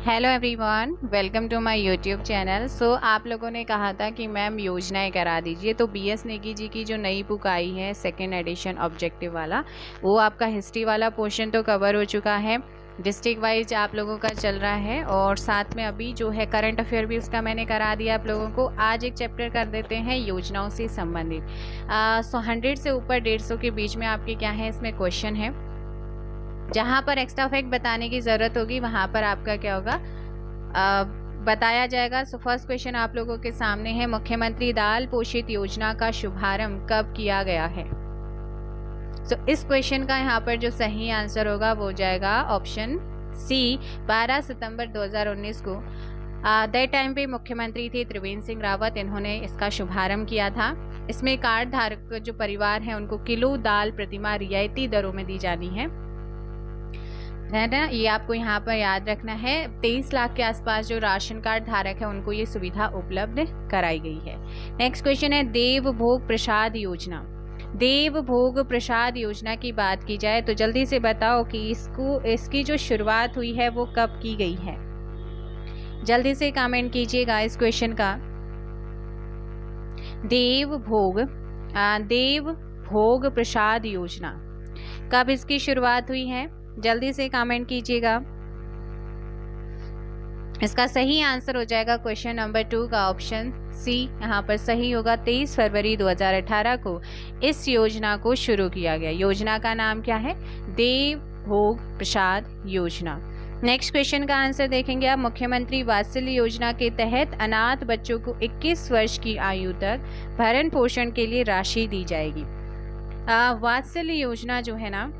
Hello everyone, welcome to my YouTube channel. आप लोगों ने कहा था कि मैम योजनाएं करा दीजिए, तो बीएस नेगी जी की जो नई बुक आई है सेकेंड एडिशन ऑब्जेक्टिव वाला, वो आपका हिस्ट्री वाला पोर्शन तो कवर हो चुका है। डिस्ट्रिक्ट वाइज आप लोगों का चल रहा है और साथ में अभी जो है करंट अफेयर भी उसका मैंने करा दिया आप लोगों को। आज एक चैप्टर कर देते हैं योजनाओं से संबंधित। 100 से ऊपर 150 के बीच में आपके क्या है इसमें क्वेश्चन है। जहाँ पर एक्स्ट्रा फैक्ट बताने की ज़रूरत होगी वहाँ पर आपका क्या होगा बताया जाएगा। सो फर्स्ट क्वेश्चन आप लोगों के सामने है, मुख्यमंत्री दाल पोषित योजना का शुभारंभ कब किया गया है। इस क्वेश्चन का यहाँ पर जो सही आंसर होगा वो हो जाएगा ऑप्शन सी, 12 सितंबर 2019 को। दैट टाइम पे मुख्यमंत्री थे त्रिवेंद्र सिंह रावत, इन्होंने इसका शुभारंभ किया था। इसमें कार्ड धारक जो परिवार हैं उनको किलो दाल प्रतिमा रियायती दरों में दी जानी है ना। ये आपको यहाँ पर याद रखना है। 23 लाख के आसपास जो राशन कार्ड धारक है उनको ये सुविधा उपलब्ध कराई गई है। नेक्स्ट क्वेश्चन है, देव भोग प्रसाद योजना। देव भोग प्रसाद योजना की बात की जाए तो जल्दी से बताओ कि इसकी जो शुरुआत हुई है वो कब की गई है। जल्दी से कमेंट कीजिएगा इस क्वेश्चन का। देव भोग प्रसाद योजना कब इसकी शुरुआत हुई है, जल्दी से कमेंट कीजिएगा। इसका सही आंसर हो जाएगा क्वेश्चन नंबर 2 का ऑप्शन सी, यहाँ पर सही होगा। 23 फरवरी 2018 को इस योजना को शुरू किया गया। योजना का नाम क्या है, देव भोग प्रसाद योजना। नेक्स्ट क्वेश्चन का आंसर देखेंगे आप। मुख्यमंत्री वात्सल्य योजना के तहत अनाथ बच्चों को 21 वर्ष की आयु तक भरण पोषण के लिए राशि दी जाएगी। वात्सल्य योजना जो है ना,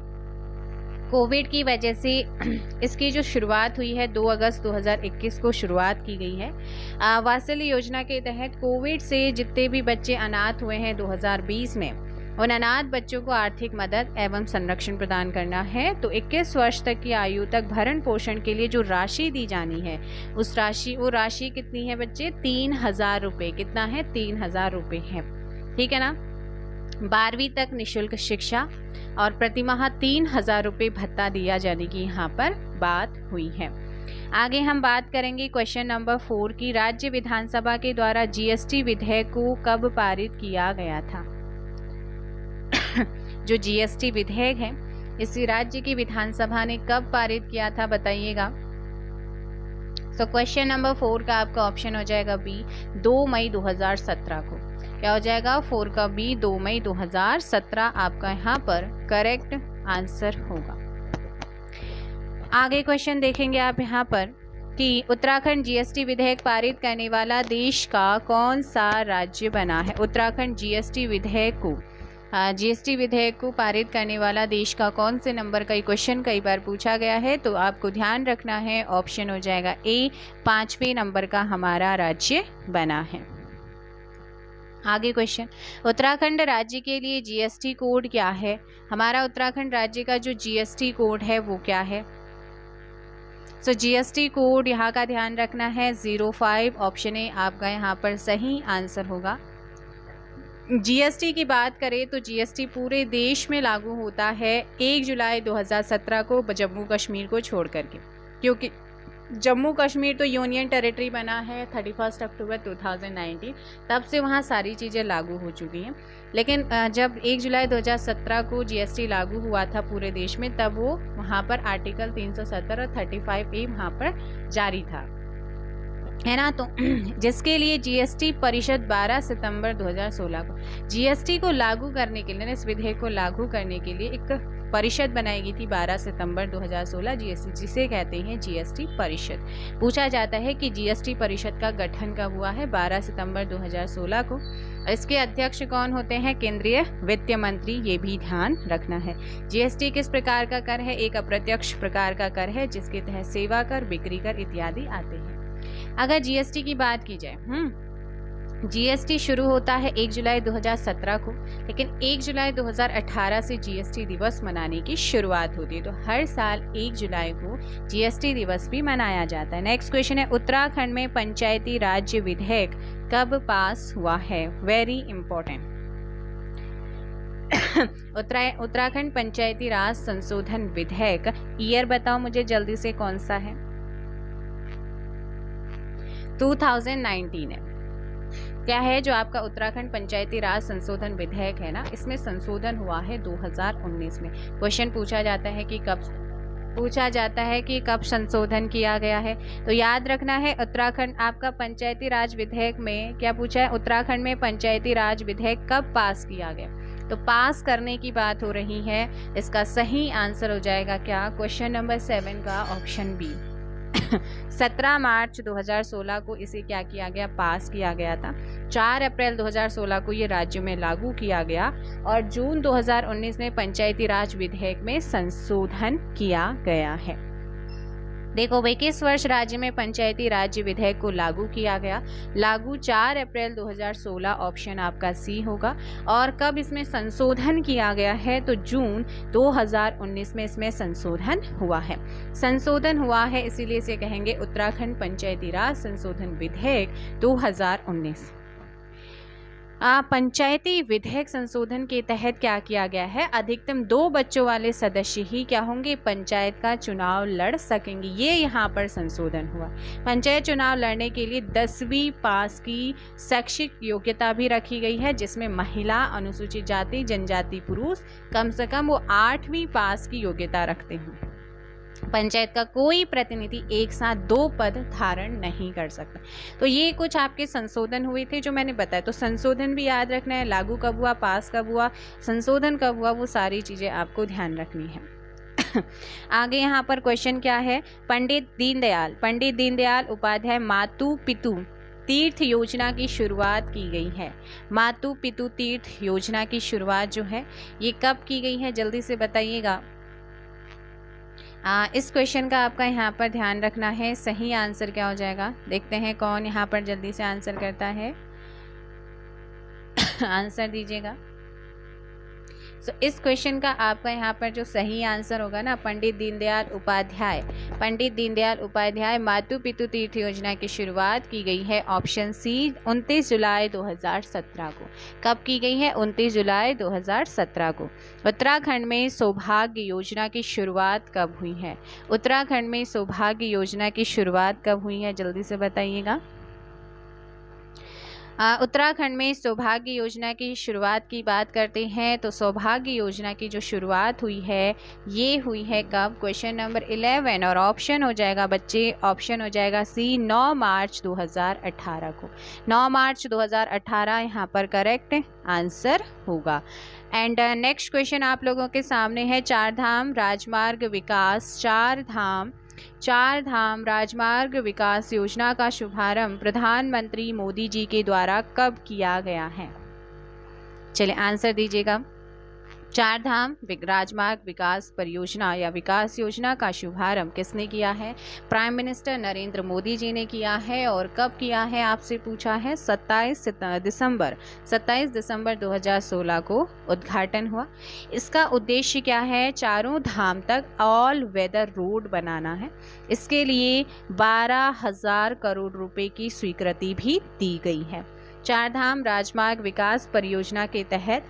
कोविड की वजह से इसकी जो शुरुआत हुई है 2 अगस्त 2021 को शुरुआत की गई है। वात्सल्य योजना के तहत कोविड से जितने भी बच्चे अनाथ हुए हैं 2020 में, उन अनाथ बच्चों को आर्थिक मदद एवं संरक्षण प्रदान करना है। तो 21 वर्ष तक की आयु तक भरण पोषण के लिए जो राशि दी जानी है वो राशि कितनी है बच्चे, 3000 रुपये। कितना है, 3000 रुपये है, ठीक है ना। 12वीं तक निशुल्क शिक्षा और प्रतिमाह 3000 रुपये भत्ता दिया जाने की यहाँ पर बात हुई है। आगे हम बात करेंगे क्वेश्चन नंबर 4 की। राज्य विधानसभा के द्वारा जीएसटी विधेयक को कब पारित किया गया था। जो जीएसटी विधेयक है इसी राज्य की विधानसभा ने कब पारित किया था बताइएगा। क्वेश्चन नंबर 4 का आपका ऑप्शन हो जाएगा बी, 2 मई 2017 को। क्या हो जाएगा 4 का बी, 2 मई 2017 आपका यहाँ पर करेक्ट आंसर होगा। आगे क्वेश्चन देखेंगे आप यहाँ पर कि उत्तराखंड जीएसटी विधेयक पारित करने वाला देश का कौन सा राज्य बना है। उत्तराखंड जीएसटी विधेयक को पारित करने वाला देश का कौन से नंबर का क्वेश्चन कई बार पूछा गया है, तो आपको ध्यान रखना है ऑप्शन हो जाएगा ए, 5वें नंबर का हमारा राज्य बना है। आगे क्वेश्चन, उत्तराखंड राज्य के लिए जीएसटी कोड क्या है। हमारा उत्तराखंड राज्य का जो जीएसटी कोड है वो क्या है। जीएसटी कोड यहाँ का ध्यान रखना है 05। ऑप्शन ए आपका यहाँ पर सही आंसर होगा। जीएसटी की बात करें तो जीएसटी पूरे देश में लागू होता है 1 जुलाई 2017 को जम्मू कश्मीर को छोड़ करके, क्योंकि जम्मू कश्मीर तो यूनियन टेरिटरी बना है 31 अक्टूबर 2019, तब से वहाँ सारी चीज़ें लागू हो चुकी हैं। लेकिन जब 1 जुलाई 2017 को जीएसटी लागू हुआ था पूरे देश में, तब वो वहाँ पर आर्टिकल 370 और 35A वहाँ पर जारी था, है ना। तो जिसके लिए जीएसटी परिषद 12 सितंबर 2016 को जीएसटी को लागू करने के लिए, इस विधेयक को लागू करने के लिए एक परिषद बनाई गई थी 12 सितंबर 2016 जीएसटी, जिसे कहते हैं जीएसटी परिषद। पूछा जाता है कि जीएसटी परिषद का गठन कब हुआ है, 12 सितंबर 2016 को। इसके अध्यक्ष कौन होते हैं, केंद्रीय वित्त मंत्री, ये भी ध्यान रखना है। जीएसटी किस प्रकार का कर है, एक अप्रत्यक्ष प्रकार का कर है जिसके तहत सेवा कर, बिक्री कर इत्यादि आते हैं। अगर जीएसटी की बात की जाए, जीएसटी शुरू होता है 1 जुलाई 2017 को, लेकिन 1 जुलाई 2018 से जीएसटी दिवस मनाने की शुरुआत होती है। तो हर साल 1 जुलाई को जीएसटी दिवस भी मनाया जाता है। नेक्स्ट क्वेश्चन है, उत्तराखंड में पंचायती राज्य विधेयक कब पास हुआ है। Very important. उत्तराखंड पंचायती राज संशोधन विधेयक, ईयर बताओ मुझे जल्दी से कौन सा है। 2019 है। क्या है जो आपका उत्तराखंड पंचायती राज संशोधन विधेयक है ना, इसमें संशोधन हुआ है 2019 में। क्वेश्चन पूछा जाता है कि कब संशोधन किया गया है, तो याद रखना है उत्तराखंड आपका पंचायती राज विधेयक में क्या पूछा है, उत्तराखंड में पंचायती राज विधेयक कब पास किया गया, तो पास करने की बात हो रही है। इसका सही आंसर हो जाएगा क्या, क्वेश्चन नंबर 7 का ऑप्शन बी। 17 मार्च 2016 को इसे क्या किया गया, पास किया गया था। 4 अप्रैल 2016 को ये राज्य में लागू किया गया और जून 2019 में पंचायती राज विधेयक में संशोधन किया गया है। देखो भाई, किस वर्ष राज्य में पंचायती राज्य विधेयक को लागू किया गया, लागू 4 अप्रैल 2016, ऑप्शन आपका सी होगा। और कब इसमें संशोधन किया गया है, तो जून 2019 में इसमें संशोधन हुआ है। संशोधन हुआ है इसीलिए इसे कहेंगे उत्तराखंड पंचायती राज संशोधन विधेयक 2019। पंचायती विधेयक संशोधन के तहत क्या किया गया है, अधिकतम 2 बच्चों वाले सदस्य ही क्या होंगे, पंचायत का चुनाव लड़ सकेंगे। ये यहाँ पर संशोधन हुआ। पंचायत चुनाव लड़ने के लिए 10वीं पास की शैक्षिक योग्यता भी रखी गई है, जिसमें महिला, अनुसूचित जाति, जनजाति पुरुष कम से कम वो 8वीं पास की योग्यता रखते हैं। पंचायत का कोई प्रतिनिधि एक साथ 2 पद धारण नहीं कर सकता। तो ये कुछ आपके संशोधन हुए थे जो मैंने बताया। तो संशोधन भी याद रखना है, लागू कब हुआ, पास कब हुआ, संशोधन कब हुआ, वो सारी चीजें आपको ध्यान रखनी है। आगे यहाँ पर क्वेश्चन क्या है, पंडित दीनदयाल उपाध्याय मातु पितु तीर्थ योजना की शुरुआत की गई है। मातु पितु तीर्थ योजना की शुरुआत जो है ये कब की गई है, जल्दी से बताइएगा। इस क्वेश्चन का आपका यहाँ पर ध्यान रखना है। सही आंसर क्या हो जाएगा, देखते हैं कौन यहाँ पर जल्दी से आंसर करता है। आंसर दीजिएगा। इस क्वेश्चन का आपका यहाँ पर जो सही आंसर होगा ना, पंडित दीनदयाल उपाध्याय मातु पितु तीर्थ योजना की शुरुआत की गई है, ऑप्शन सी 29 जुलाई 2017 को। कब की गई है, 29 जुलाई 2017 को। उत्तराखंड में सौभाग्य योजना की शुरुआत कब हुई है, उत्तराखंड में सौभाग्य योजना की शुरुआत कब हुई है, जल्दी से बताइएगा। उत्तराखंड में सौभाग्य योजना की शुरुआत की बात करते हैं तो सौभाग्य योजना की जो शुरुआत हुई है ये हुई है कब, क्वेश्चन नंबर 11 और ऑप्शन हो जाएगा बच्चे, ऑप्शन हो जाएगा सी 9 मार्च 2018 को। 9 मार्च 2018 यहाँ पर करेक्ट आंसर होगा। एंड नेक्स्ट क्वेश्चन आप लोगों के सामने है, चार धाम राजमार्ग विकास योजना का शुभारंभ प्रधानमंत्री मोदी जी के द्वारा कब किया गया है, चलिए आंसर दीजिएगा। 4 धाम राजमार्ग विकास परियोजना या विकास योजना का शुभारंभ किसने किया है, प्राइम मिनिस्टर नरेंद्र मोदी जी ने किया है। और कब किया है आपसे पूछा है, 27 दिसंबर 2016 को उद्घाटन हुआ। इसका उद्देश्य क्या है, चारों धाम तक ऑल वेदर रोड बनाना है। इसके लिए 12,000 करोड़ रुपए की स्वीकृति भी दी गई है। 4 धाम राजमार्ग विकास परियोजना के तहत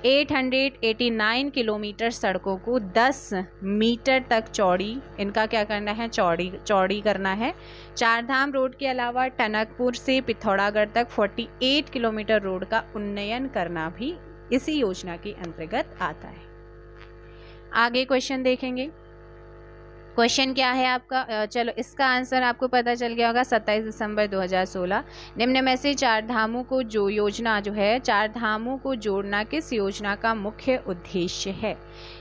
889 किलोमीटर सड़कों को 10 मीटर तक चौड़ी, इनका क्या करना है, चौड़ी करना है। 4 धाम रोड के अलावा टनकपुर से पिथौरागढ़ तक 48 किलोमीटर रोड का उन्नयन करना भी इसी योजना के अंतर्गत आता है। आगे क्वेश्चन देखेंगे। क्वेश्चन क्या है आपका, चलो इसका आंसर आपको पता चल गया होगा। 27 दिसंबर 2016 निम्न में से 4 धामों को चार धामों को जोड़ना किस योजना का मुख्य उद्देश्य है,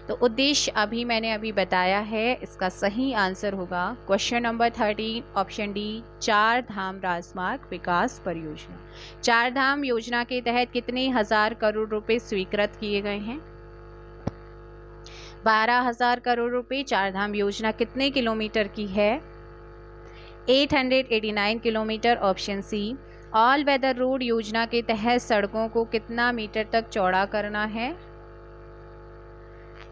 तो उद्देश्य मैंने बताया है। इसका सही आंसर होगा क्वेश्चन नंबर 13 ऑप्शन डी, 4 धाम राजमार्ग विकास परियोजना। 4 धाम योजना के तहत कितने हजार करोड़ रुपए स्वीकृत किए गए हैं, 12,000 करोड़ रुपए। 4 धाम योजना कितने किलोमीटर की है, 889 kilometre, option C. All weather road योजना के तहत सड़कों को कितना मीटर तक चौड़ा करना है,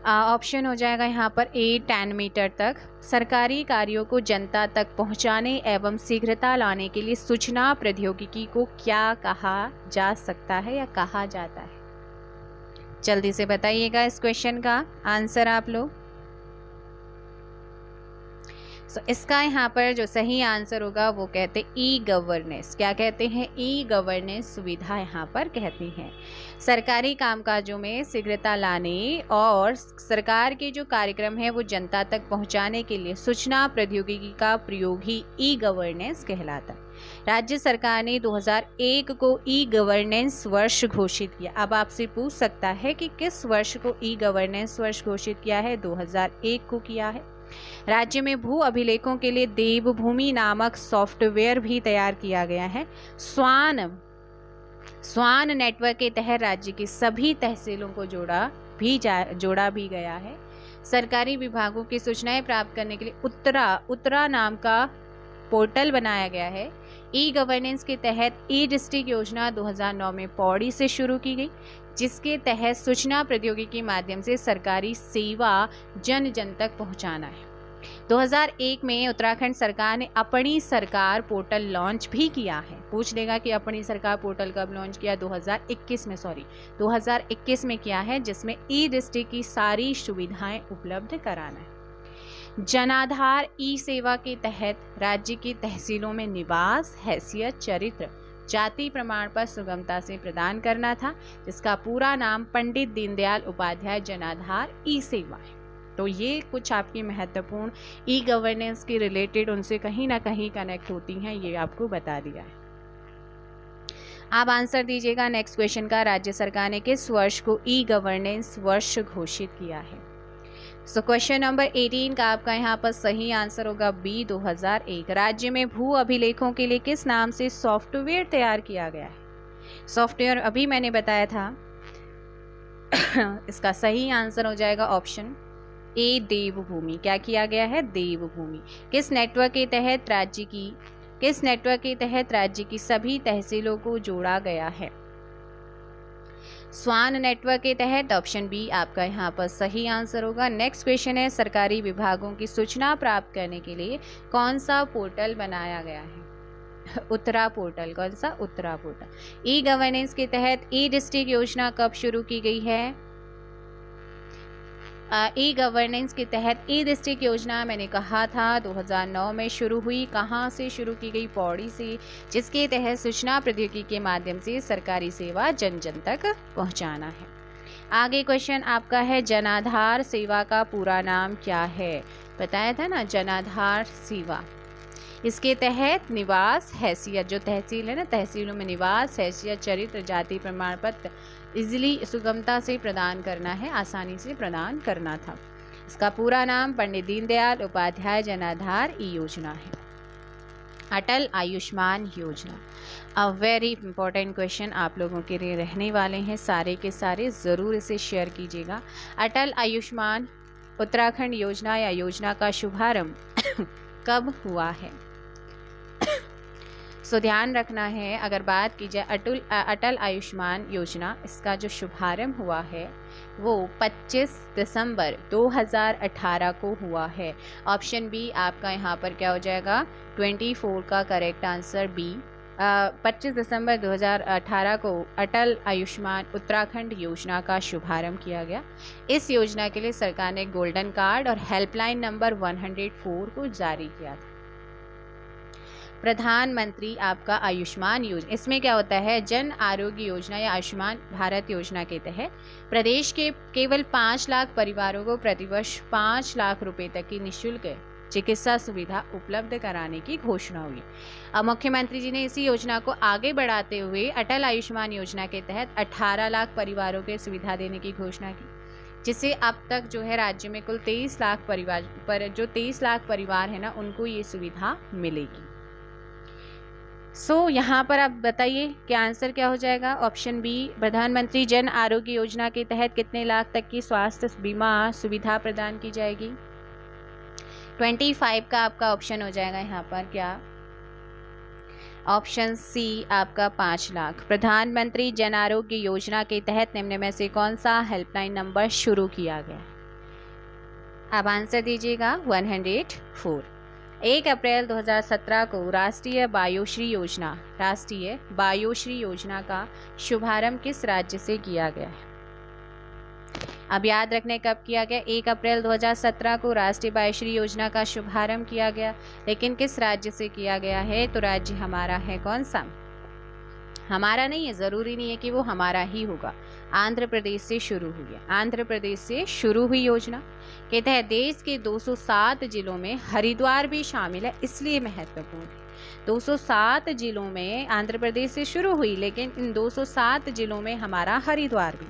ऑप्शन हो जाएगा यहाँ पर ए 10 मीटर तक। सरकारी कार्यों को जनता तक पहुँचाने एवं शीघ्रता लाने के लिए सूचना प्रौद्योगिकी को क्या कहा जा सकता है या कहा जाता है, जल्दी से बताइएगा इस क्वेश्चन का आंसर आप लोग। इसका यहाँ पर जो सही आंसर होगा वो कहते हैं ई गवर्नेंस। क्या कहते हैं? ई गवर्नेंस सुविधा यहाँ पर कहते हैं। सरकारी कामकाजों में शीघ्रता लाने और सरकार के जो कार्यक्रम है वो जनता तक पहुँचाने के लिए सूचना प्रौद्योगिकी का प्रयोग ही ई गवर्नेंस कहलाता है। राज्य सरकार ने 2001 को ई गवर्नेंस वर्ष घोषित किया। अब आपसे पूछ सकता है कि किस वर्ष को ई गवर्नेंस वर्ष घोषित किया है? 2001 को किया है। राज्य में भू अभिलेखों के लिए देवभूमि नामक सॉफ्टवेयर भी तैयार किया गया है। स्वान नेटवर्क के तहत राज्य की सभी तहसीलों को जोड़ा भी गया है। सरकारी विभागों की सूचनाएं प्राप्त करने के लिए उत्तरा नाम का पोर्टल बनाया गया है। ई गवर्नेंस के तहत ई डिस्ट्रिक्ट योजना 2009 में पौड़ी से शुरू की गई, जिसके तहत सूचना प्रौद्योगिकी के माध्यम से सरकारी सेवा जन जन तक पहुंचाना है। 2001 में उत्तराखंड सरकार ने अपनी सरकार पोर्टल लॉन्च भी किया है। पूछ लेगा कि अपनी सरकार पोर्टल कब लॉन्च किया? 2021 में किया है, जिसमें ई डिस्ट्रिक्ट की सारी सुविधाएं उपलब्ध कराना है। जनाधार ई सेवा के तहत राज्य की तहसीलों में निवास, हैसियत, चरित्र, जाति प्रमाण पत्र सुगमता से प्रदान करना था, जिसका पूरा नाम पंडित दीनदयाल उपाध्याय जनाधार ई सेवा है। तो ये कुछ आपकी महत्वपूर्ण ई गवर्नेंस के रिलेटेड उनसे कहीं ना कहीं कनेक्ट होती हैं, ये आपको बता दिया है। आप आंसर दीजिएगा नेक्स्ट क्वेश्चन का। राज्य सरकार ने किस वर्ष को ई गवर्नेंस वर्ष घोषित किया है? सो क्वेश्चन नंबर 18 का आपका यहाँ पर सही आंसर होगा बी 2001। राज्य में भू अभिलेखों के लिए किस नाम से सॉफ्टवेयर तैयार किया गया है? सॉफ्टवेयर अभी मैंने बताया था। इसका सही आंसर हो जाएगा ऑप्शन ए देवभूमि। क्या किया गया है? देवभूमि। किस नेटवर्क के तहत राज्य की सभी तहसीलों को जोड़ा गया है? स्वान नेटवर्क के तहत। ऑप्शन बी आपका यहाँ पर सही आंसर होगा। नेक्स्ट क्वेश्चन है, सरकारी विभागों की सूचना प्राप्त करने के लिए कौन सा पोर्टल बनाया गया है? उत्तरा पोर्टल। कौन सा? उत्तरा पोर्टल। ई गवर्नेंस के तहत ई डिस्ट्रिक्ट योजना कब शुरू की गई है? ई गवर्नेंस के तहत ई डिस्ट्रिक्ट योजना मैंने कहा था 2009 में शुरू हुई। कहाँ से शुरू की गई? पौड़ी से, जिसके तहत सूचना प्रौद्योगिकी के माध्यम से सरकारी सेवा जन जन तक पहुँचाना है। आगे क्वेश्चन आपका है, जनाधार सेवा का पूरा नाम क्या है? बताया था ना, जनाधार सेवा। इसके तहत निवास, हैसियत, जो तहसील है ना, तहसीलों में निवास, हैसियत, चरित्र, जाति प्रमाण पत्र इजिली सुगमता से प्रदान करना है, आसानी से प्रदान करना था। इसका पूरा नाम पंडित दीनदयाल उपाध्याय जनाधार ई योजना है। अटल आयुष्मान योजना, अ वेरी इंपॉर्टेंट क्वेश्चन आप लोगों के लिए रहने वाले हैं, सारे के सारे ज़रूर इसे शेयर कीजिएगा। अटल आयुष्मान उत्तराखंड योजना या योजना का शुभारंभ कब हुआ है? सो ध्यान रखना है, अगर बात की जाए अटल आयुष्मान योजना, इसका जो शुभारंभ हुआ है वो 25 दिसंबर 2018 को हुआ है। ऑप्शन बी आपका यहाँ पर क्या हो जाएगा? 24 का करेक्ट आंसर बी। 25 दिसंबर 2018 को अटल आयुष्मान उत्तराखंड योजना का शुभारंभ किया गया। इस योजना के लिए सरकार ने गोल्डन कार्ड और हेल्पलाइन नंबर 104 को जारी किया था। प्रधानमंत्री आपका आयुष्मान योजना, इसमें क्या होता है? जन आरोग्य योजना या आयुष्मान भारत योजना के तहत प्रदेश के केवल 5 लाख परिवारों को प्रतिवर्ष 5 लाख रुपए तक की निःशुल्क चिकित्सा सुविधा उपलब्ध कराने की घोषणा हुई। अब मुख्यमंत्री जी ने इसी योजना को आगे बढ़ाते हुए अटल आयुष्मान योजना के तहत 18 लाख परिवारों को सुविधा देने की घोषणा की, जिससे अब तक जो है राज्य में कुल 23 लाख परिवार है ना, उनको ये सुविधा मिलेगी। यहाँ पर आप बताइए कि आंसर क्या हो जाएगा? ऑप्शन बी, प्रधानमंत्री जन आरोग्य योजना के तहत कितने लाख तक की स्वास्थ्य बीमा सुविधा प्रदान की जाएगी? 25 का आपका ऑप्शन हो जाएगा यहाँ पर क्या? ऑप्शन सी आपका 5 लाख। प्रधानमंत्री जन आरोग्य योजना के तहत निम्न में से कौन सा हेल्पलाइन नंबर शुरू किया गया? अब आंसर दीजिएगा 104। 1 अप्रैल 2017 को राष्ट्रीय बायोश्री योजना का शुभारंभ किस राज्य से किया गया है? अब याद रखने कब किया गया, 1 अप्रैल 2017 को राष्ट्रीय बायोश्री योजना का शुभारंभ किया गया। लेकिन किस राज्य से किया गया है, तो राज्य हमारा है कौन सा, हमारा नहीं है, जरूरी नहीं है कि वो हमारा ही होगा, आंध्र प्रदेश से शुरू हुई है। आंध्र प्रदेश से शुरू हुई योजना के तहत देश के 207 जिलों में हरिद्वार भी शामिल है, इसलिए महत्वपूर्ण है। 207 जिलों में आंध्र प्रदेश से शुरू हुई, लेकिन इन 207 जिलों में हमारा हरिद्वार भी।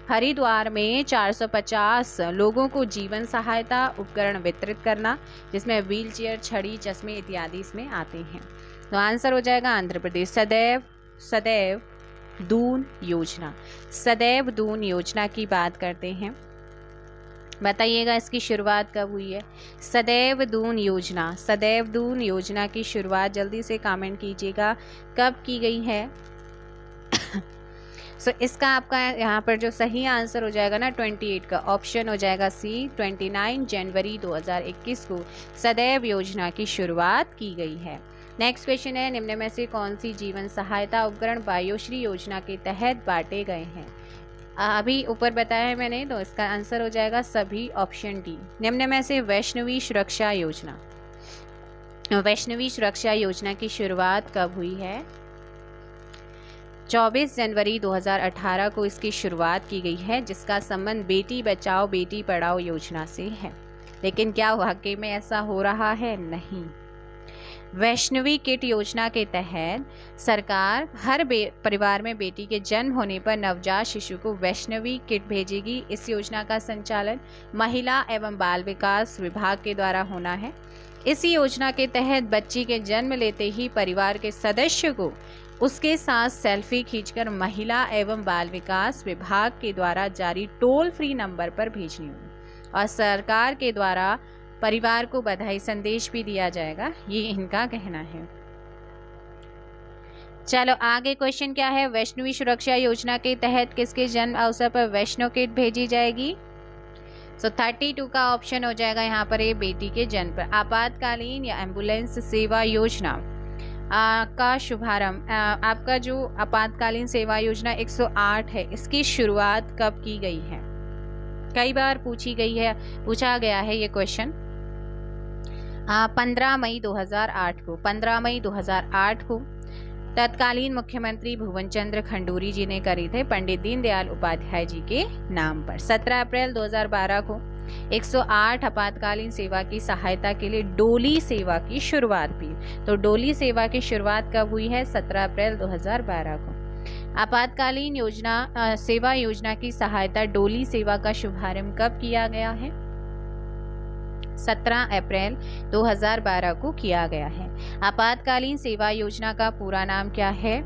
हरिद्वार में 450 लोगों को जीवन सहायता उपकरण वितरित करना, जिसमें व्हील चेयर, छड़ी, चश्मे इत्यादि इसमें आते हैं। तो आंसर हो जाएगा आंध्र प्रदेश। सदैव दून योजना, सदैव दून योजना की बात करते हैं, बताइएगा इसकी शुरुआत कब हुई है। सदैव दून योजना, सदैव दून योजना की शुरुआत जल्दी से कमेंट कीजिएगा कब की गई है। सो इसका आपका यहाँ पर जो सही आंसर हो जाएगा ना 28 का ऑप्शन हो जाएगा सी, 29 जनवरी 2021 को सदैव योजना की शुरुआत की गई है। नेक्स्ट क्वेश्चन है, निम्न में से कौन सी जीवन सहायता उपकरण बायोश्री योजना के तहत बांटे गए हैं। अभी ऊपर बताया है मैंने, तो इसका आंसर हो जाएगा सभी, ऑप्शन डी। निम्न में से वैष्णवी सुरक्षा योजना, वैष्णवी सुरक्षा योजना की शुरुआत कब हुई है। 24 जनवरी 2018 को इसकी शुरुआत की गई है, जिसका संबंध बेटी बचाओ बेटी पढ़ाओ योजना से है। लेकिन क्या वाकई में ऐसा हो रहा है, नहीं। वैष्णवी किट योजना के तहत सरकार हर परिवार में बेटी के जन्म होने पर नवजात शिशु को वैष्णवी किट भेजेगी। इस योजना का संचालन महिला एवं बाल विकास विभाग के द्वारा होना है। इस योजना के तहत बच्ची के जन्म लेते ही परिवार के सदस्य को उसके साथ सेल्फी खींचकर महिला एवं बाल विकास विभाग के द्वारा जारी टोल फ्री नंबर पर भेजनी होगी, और सरकार के द्वारा परिवार को बधाई संदेश भी दिया जाएगा, ये इनका कहना है। चलो आगे क्वेश्चन क्या है, वैष्णवी सुरक्षा योजना के तहत किसके जन्म अवसर पर वैष्णव किट भेजी जाएगी। सो 32 का ऑप्शन हो जाएगा यहाँ पर, ये बेटी के जन्म पर। आपातकालीन या एम्बुलेंस सेवा योजना का शुभारंभ, आपका जो आपातकालीन सेवा योजना 108 है, इसकी शुरुआत कब की गई है। कई बार पूछा गया है ये क्वेश्चन। 15 मई 2008 को, 15 मई 2008 को तत्कालीन मुख्यमंत्री भुवन चंद्र खंडूरी जी ने करी थे, पंडित दीनदयाल उपाध्याय जी के नाम पर। 17 अप्रैल 2012 को 108 आपातकालीन सेवा की सहायता के लिए डोली सेवा की शुरुआत हुई। तो डोली सेवा की शुरुआत कब हुई है, 17 अप्रैल 2012 को। आपातकालीन सेवा योजना की सहायता डोली सेवा का शुभारंभ कब किया गया है, 17 अप्रैल 2012 को किया गया है। आपातकालीन सेवा योजना का पूरा नाम क्या है।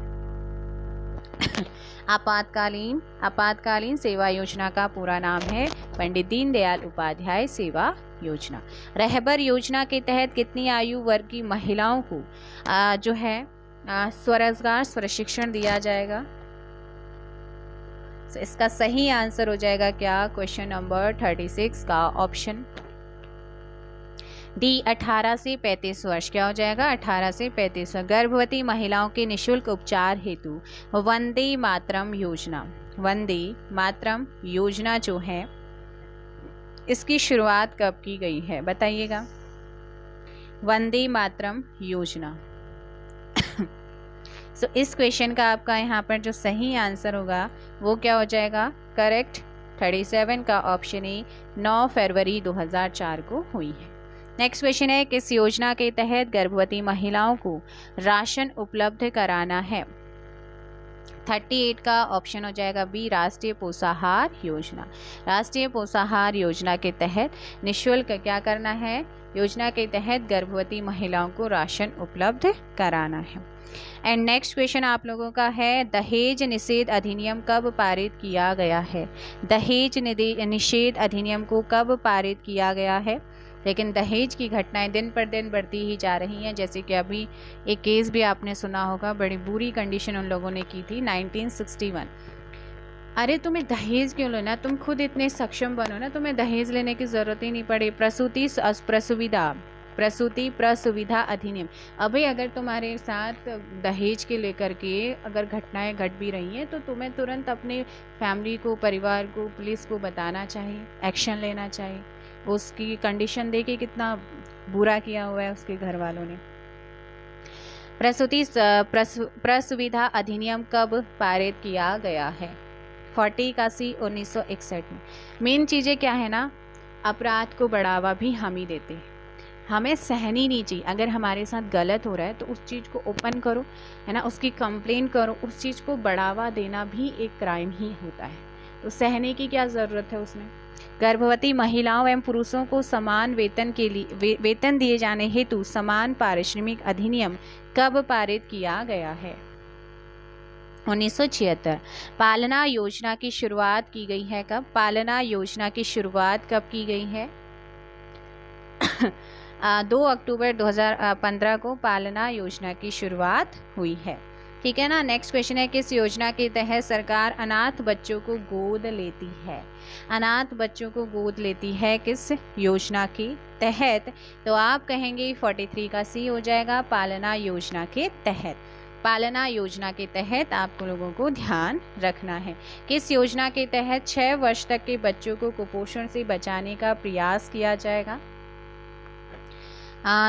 आपातकालीन सेवा योजना का पूरा नाम है पंडित दीनदयाल उपाध्याय सेवा योजना। रहबर योजना के तहत कितनी आयु वर्ग की महिलाओं को जो है स्वरोजगार प्रशिक्षण दिया जाएगा। तो इसका सही आंसर हो जाएगा क्या, क्वेश्चन नंबर 36 का ऑप्शन डी, 18 से 35 वर्ष। क्या हो जाएगा, 18 से 35 वर्ष। गर्भवती महिलाओं के निशुल्क उपचार हेतु वंदे मातरम योजना, वंदे मातरम योजना जो है इसकी शुरुआत कब की गई है, बताइएगा। वंदे मातरम योजना। तो इस क्वेश्चन का आपका यहाँ पर जो सही आंसर होगा वो क्या हो जाएगा, करेक्ट 37 का ऑप्शन ए, 9 फरवरी 2004 को हुई है। नेक्स्ट क्वेश्चन है, किस योजना के तहत गर्भवती महिलाओं को राशन उपलब्ध कराना है। 38 का ऑप्शन हो जाएगा बी, राष्ट्रीय पोषाहार योजना। राष्ट्रीय पोषाहार योजना के तहत निःशुल्क क्या करना है, योजना के तहत गर्भवती महिलाओं को राशन उपलब्ध कराना है। एंड नेक्स्ट क्वेश्चन आप लोगों का है, दहेज निषेध अधिनियम कब पारित किया गया है। दहेज निषेध अधिनियम को कब पारित किया गया है। लेकिन दहेज की घटनाएं दिन पर दिन बढ़ती ही जा रही हैं, जैसे कि अभी एक केस भी आपने सुना होगा, बड़ी बुरी कंडीशन उन लोगों ने की थी 1961। अरे तुम्हें दहेज क्यों लेना, तुम खुद इतने सक्षम बनो ना, तुम्हें दहेज लेने की ज़रूरत ही नहीं पड़े। प्रसूति सुविधा प्रसूति प्रसुविधा अधिनियम। अभी अगर तुम्हारे साथ दहेज के लेकर के अगर घटनाएं घट भी रही हैं तो तुम्हें तुरंत अपने फैमिली को, परिवार को, पुलिस को बताना चाहिए, एक्शन लेना चाहिए। उसकी कंडीशन देखिए कितना बुरा किया हुआ है उसके घर वालों ने। प्रसूति प्रसुविधा अधिनियम कब पारित किया गया है? 40 का सी 1961 में। मेन चीज़ें क्या है ना, अपराध को बढ़ावा भी हम ही देते हैं, हमें सहनी नहीं चाहिए। अगर हमारे साथ गलत हो रहा है तो उस चीज़ को ओपन करो, है ना, उसकी कंप्लेन करो। उस चीज़ को बढ़ावा देना भी एक क्राइम ही होता है, तो सहने की क्या ज़रूरत है उसमें। गर्भवती महिलाओं एवं पुरुषों को समान वेतन के लिए वेतन दिए जाने हेतु समान पारिश्रमिक अधिनियम कब पारित किया गया है? 1976। पालना योजना की शुरुआत की गई है कब? पालना योजना की शुरुआत कब की गई है? 2 अक्टूबर 2015 को पालना योजना की शुरुआत हुई है। ठीक है ना। नेक्स्ट क्वेश्चन है, किस योजना के तहत सरकार अनाथ बच्चों को गोद लेती है? अनाथ बच्चों को गोद लेती है किस योजना के तहत? तो आप कहेंगे 43 का सी हो जाएगा, पालना योजना के तहत। पालना योजना के तहत आप लोगों को ध्यान रखना है। किस योजना के तहत 6 वर्ष तक के बच्चों को कुपोषण से बचाने का प्रयास किया जाएगा?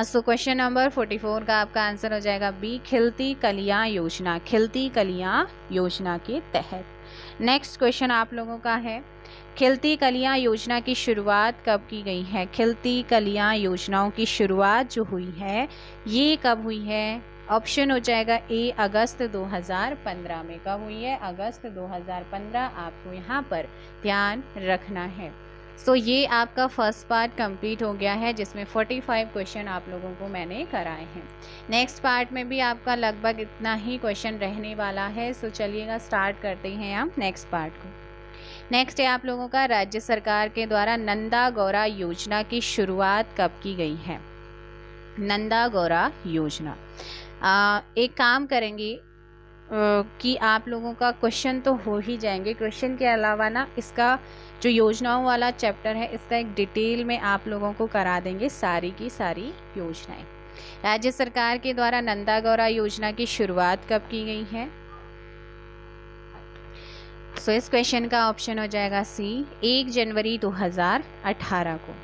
सो क्वेश्चन नंबर 44 का आपका आंसर हो जाएगा बी, खिलती कलियां योजना। खिलती कलियां योजना के तहत। नेक्स्ट क्वेश्चन आप लोगों का है, खिलती कलियां योजना की शुरुआत कब की गई है? खिलती कलियां योजनाओं की शुरुआत जो हुई है ये कब हुई है? ऑप्शन हो जाएगा ए, अगस्त 2015 में। कब हुई है? अगस्त 2015। आपको यहाँ पर ध्यान रखना है। सो ये आपका फर्स्ट पार्ट कंप्लीट हो गया है, जिसमें 45 क्वेश्चन आप लोगों को मैंने कराए हैं। नेक्स्ट पार्ट में भी आपका लगभग इतना ही क्वेश्चन रहने वाला है। सो चलिएगा स्टार्ट करते हैं हम नेक्स्ट पार्ट को। नेक्स्ट है आप लोगों का, राज्य सरकार के द्वारा नंदा गौरा योजना की शुरुआत कब की गई है? नंदा गौरा योजना। एक काम करेंगे कि आप लोगों का क्वेश्चन तो हो ही जाएंगे, क्वेश्चन के अलावा ना इसका जो योजनाओं वाला चैप्टर है इसका एक डिटेल में आप लोगों को करा देंगे सारी की सारी योजनाएं। राज्य सरकार के द्वारा नंदा गौरा योजना की शुरुआत कब की गई है? सो इस क्वेश्चन का ऑप्शन हो जाएगा सी, 1 जनवरी 2018 को।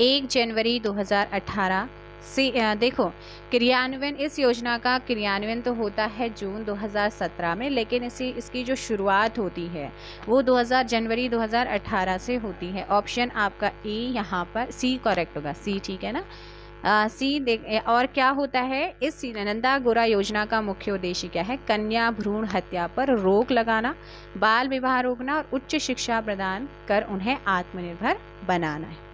1 जनवरी 2018 से देखो क्रियान्वयन, इस योजना का क्रियान्वयन तो होता है जून 2017 में, लेकिन इसकी जो शुरुआत होती है वो जनवरी 2018 से होती है। ऑप्शन आपका ए यहाँ पर सी करेक्ट होगा, सी ठीक है ना। सी देख, और क्या होता है इस नंदा गौरा योजना का मुख्य उद्देश्य क्या है? कन्या भ्रूण हत्या पर रोक लगाना, बाल विवाह रोकना और उच्च शिक्षा प्रदान कर उन्हें आत्मनिर्भर बनाना है।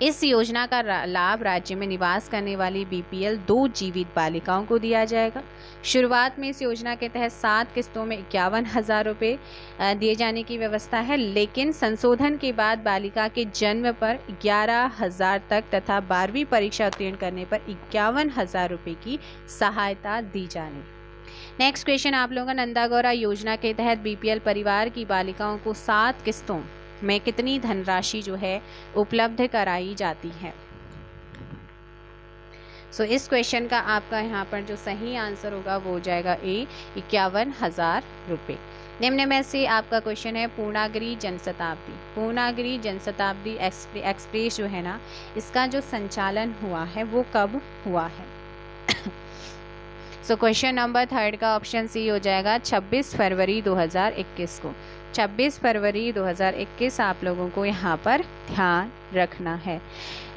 इस योजना का लाभ राज्य में निवास करने वाली बीपीएल 2 जीवित बालिकाओं को दिया जाएगा। शुरुआत में इस योजना के तहत 7 किस्तों में 51,000 रुपये दिए जाने की व्यवस्था है, लेकिन संशोधन के बाद बालिका के जन्म पर 11,000 तक तथा 12वीं परीक्षा उत्तीर्ण करने पर 51,000 रुपये की सहायता दी जानी। नेक्स्ट क्वेश्चन आप लोगों का, नंदा गौरा योजना के तहत बीपीएल परिवार की बालिकाओं को 7 किस्तों में कितनी धनराशि जो है उपलब्ध कराई जाती है? सो इस क्वेश्चन का आपका यहाँ पर जो सही आंसर होगा वो हो जाएगा ए, 51,000 रुपये। निम्न में से आपका क्वेश्चन है, पूर्णागिरि जनशताब्दी। पूर्णागिरि जनशताब्दी एक्सप्रेस जो है ना, इसका जो संचालन हुआ है वो कब हुआ है? सो क्वेश्चन नंबर 3 का ऑप्शन सी हो जाएगा 26 फरवरी 2021 को। 26 फरवरी 2021 आप लोगों को यहाँ पर ध्यान रखना है।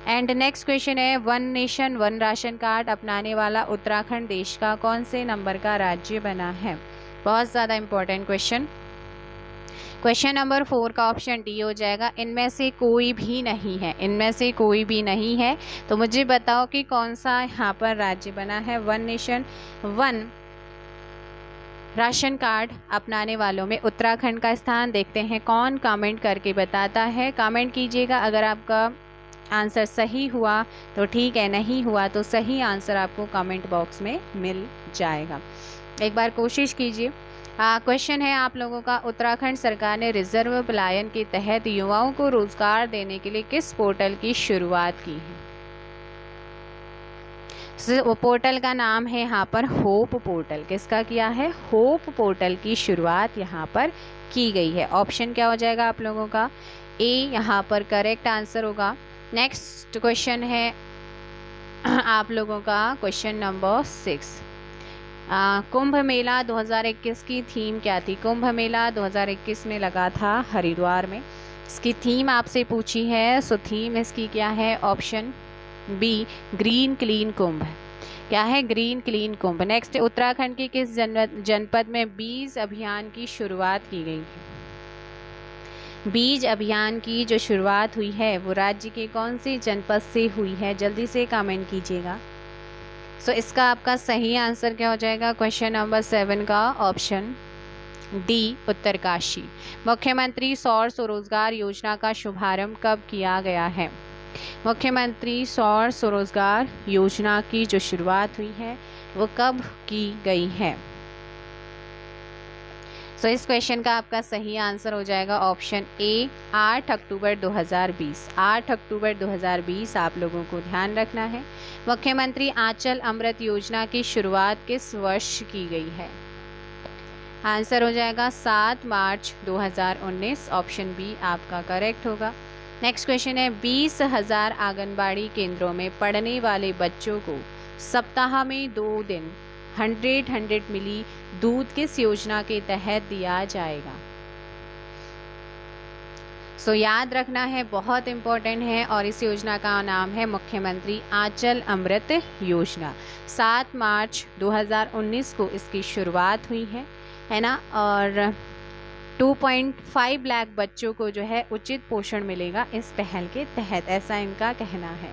एंड नेक्स्ट क्वेश्चन है, 1 नेशन 1 राशन कार्ड अपनाने वाला उत्तराखंड देश का कौन से नंबर का राज्य बना है? बहुत ज़्यादा इंपॉर्टेंट क्वेश्चन। क्वेश्चन नंबर 4 का ऑप्शन डी हो जाएगा, इनमें से कोई भी नहीं है। इनमें से कोई भी नहीं है, तो मुझे बताओ कि कौन सा यहाँ पर राज्य बना है 1 नेशन 1 राशन कार्ड अपनाने वालों में उत्तराखंड का स्थान। देखते हैं कौन कमेंट करके बताता है। कमेंट कीजिएगा, अगर आपका आंसर सही हुआ तो ठीक है, नहीं हुआ तो सही आंसर आपको कमेंट बॉक्स में मिल जाएगा। एक बार कोशिश कीजिए। क्वेश्चन है आप लोगों का, उत्तराखंड सरकार ने रिजर्व पलायन के तहत युवाओं को रोजगार देने के लिए किस पोर्टल की शुरुआत की है? पोर्टल का नाम है यहाँ पर होप पोर्टल। किसका किया है? होप पोर्टल की शुरुआत यहाँ पर की गई है। ऑप्शन क्या हो जाएगा आप लोगों का? ए यहाँ पर करेक्ट आंसर होगा। नेक्स्ट क्वेश्चन है आप लोगों का क्वेश्चन नंबर 6। कुंभ मेला 2021 की थीम क्या थी? कुंभ मेला 2021 में लगा था हरिद्वार में। इसकी थीम आपसे पूछी है, सो थीम इसकी क्या है? ऑप्शन बी ग्रीन क्लीन कुंभ। क्या है? ग्रीन क्लीन कुंभ। नेक्स्ट, उत्तराखंड के किस जनपद में बीज अभियान की शुरुआत की गई है? बीज अभियान की जो शुरुआत हुई है वो राज्य के कौन से जनपद से हुई है? जल्दी से कमेंट कीजिएगा। सो इसका आपका सही आंसर क्या हो जाएगा क्वेश्चन नंबर 7 का? Option D Uttarkashi. मुख्यमंत्री सौर स्वरोजगार योजना का शुभारंभ कब किया गया है? मुख्यमंत्री सौर स्वरोजगार योजना की जो शुरुआत हुई है वो कब की गई है? सो इस क्वेश्चन का आपका सही आंसर हो जाएगा ऑप्शन ए 8 अक्टूबर 2020। 8 अक्टूबर 2020 आप लोगों को ध्यान रखना है। मुख्यमंत्री आंचल अमृत योजना की शुरुआत किस वर्ष की गई है? आंसर हो जाएगा 7 मार्च 2019। ऑप्शन बी आपका करेक्ट होगा। नेक्स्ट क्वेश्चन है 20,000 आंगनबाड़ी केंद्रों में पढ़ने वाले बच्चों को सप्ताह में 2 दिन 100 मिली दूध किस योजना के तहत दिया जाएगा? सो याद रखना है, बहुत इंपॉर्टेंट है, और इस योजना का नाम है मुख्यमंत्री आंचल अमृत योजना। 7 मार्च 2019 को इसकी शुरुआत हुई है ना। और 2.5 लाख बच्चों को जो है उचित पोषण मिलेगा इस पहल के तहत, ऐसा इनका कहना है।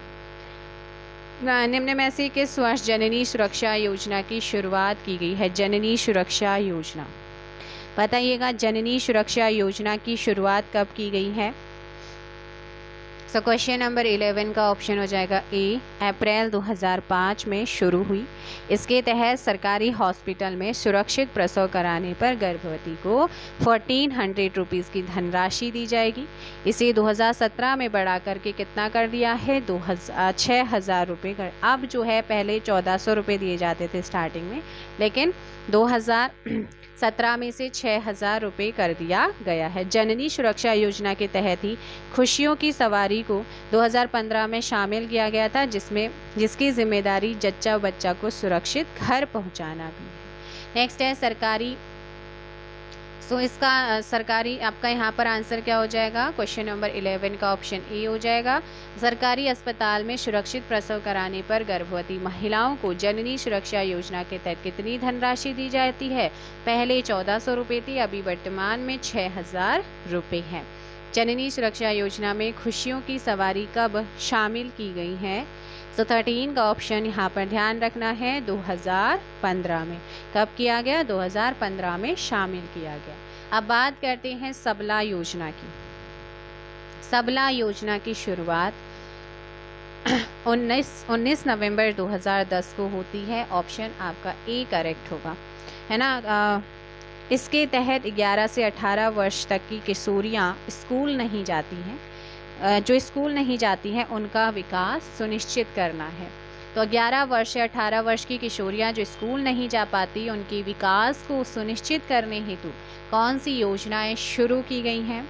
निम्न में से किस वर्ष जननी सुरक्षा योजना की शुरुआत की गई है? जननी सुरक्षा योजना बताइएगा, जननी सुरक्षा योजना की शुरुआत कब की गई है? सो क्वेश्चन नंबर 11 का ऑप्शन हो जाएगा ए अप्रैल 2005 में शुरू हुई। इसके तहत सरकारी हॉस्पिटल में सुरक्षित प्रसव कराने पर गर्भवती को 1400 रुपीज़ की धनराशि दी जाएगी। इसे 2017 में बढ़ा करके कितना कर दिया है? 6,000 रुपये कर। अब जो है पहले 1400 रुपये दिए जाते थे स्टार्टिंग में, लेकिन 2017 में से 6,000 रुपये कर दिया गया है। जननी सुरक्षा योजना के तहत ही खुशियों की सवारी को 2015 में शामिल किया गया था, जिसकी जिम्मेदारी जच्चा बच्चा को सुरक्षित घर पहुंचाना भी है। नेक्स्ट है सरकारी। सो इसका सरकारी आपका यहाँ पर आंसर क्या हो जाएगा? क्वेश्चन नंबर 11 का ऑप्शन ए हो जाएगा। सरकारी अस्पताल में सुरक्षित प्रसव कराने पर गर्भवती महिलाओं को जननी सुरक्षा योजना के तहत कितनी धनराशि दी जाती है? पहले 1400 रुपये थी, अभी वर्तमान में 6,000 रुपये है। जननी सुरक्षा योजना में खुशियों की सवारी कब शामिल की गई है? तो 13 का ऑप्शन यहाँ पर ध्यान रखना है 2015 में। कब किया गया? 2015 में शामिल किया गया। अब बात करते हैं सबला योजना की। सबला योजना की शुरुआत 19 नवंबर 2010 को होती है। ऑप्शन आपका ए करेक्ट होगा, है ना। इसके तहत 11 से 18 वर्ष तक की किशोरियाँ स्कूल नहीं जाती हैं, जो स्कूल नहीं जाती हैं उनका विकास सुनिश्चित करना है। तो 11 वर्ष से 18 वर्ष की किशोरियाँ जो स्कूल नहीं जा पाती, उनके विकास को सुनिश्चित करने हेतु कौन सी योजनाएं शुरू की गई हैं?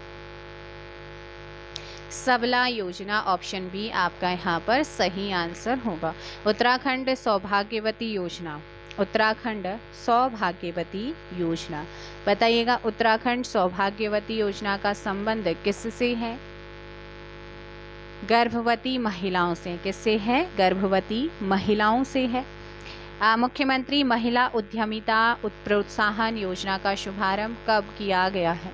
सबला योजना। ऑप्शन बी आपका यहाँ पर सही आंसर होगा। उत्तराखंड सौभाग्यवती योजना। उत्तराखंड सौभाग्यवती योजना बताइएगा, उत्तराखंड सौभाग्यवती योजना का संबंध किससे है? गर्भवती महिलाओं से। किससे है? गर्भवती महिलाओं से है। मुख्यमंत्री महिला उद्यमिता प्रोत्साहन योजना का शुभारंभ कब किया गया है?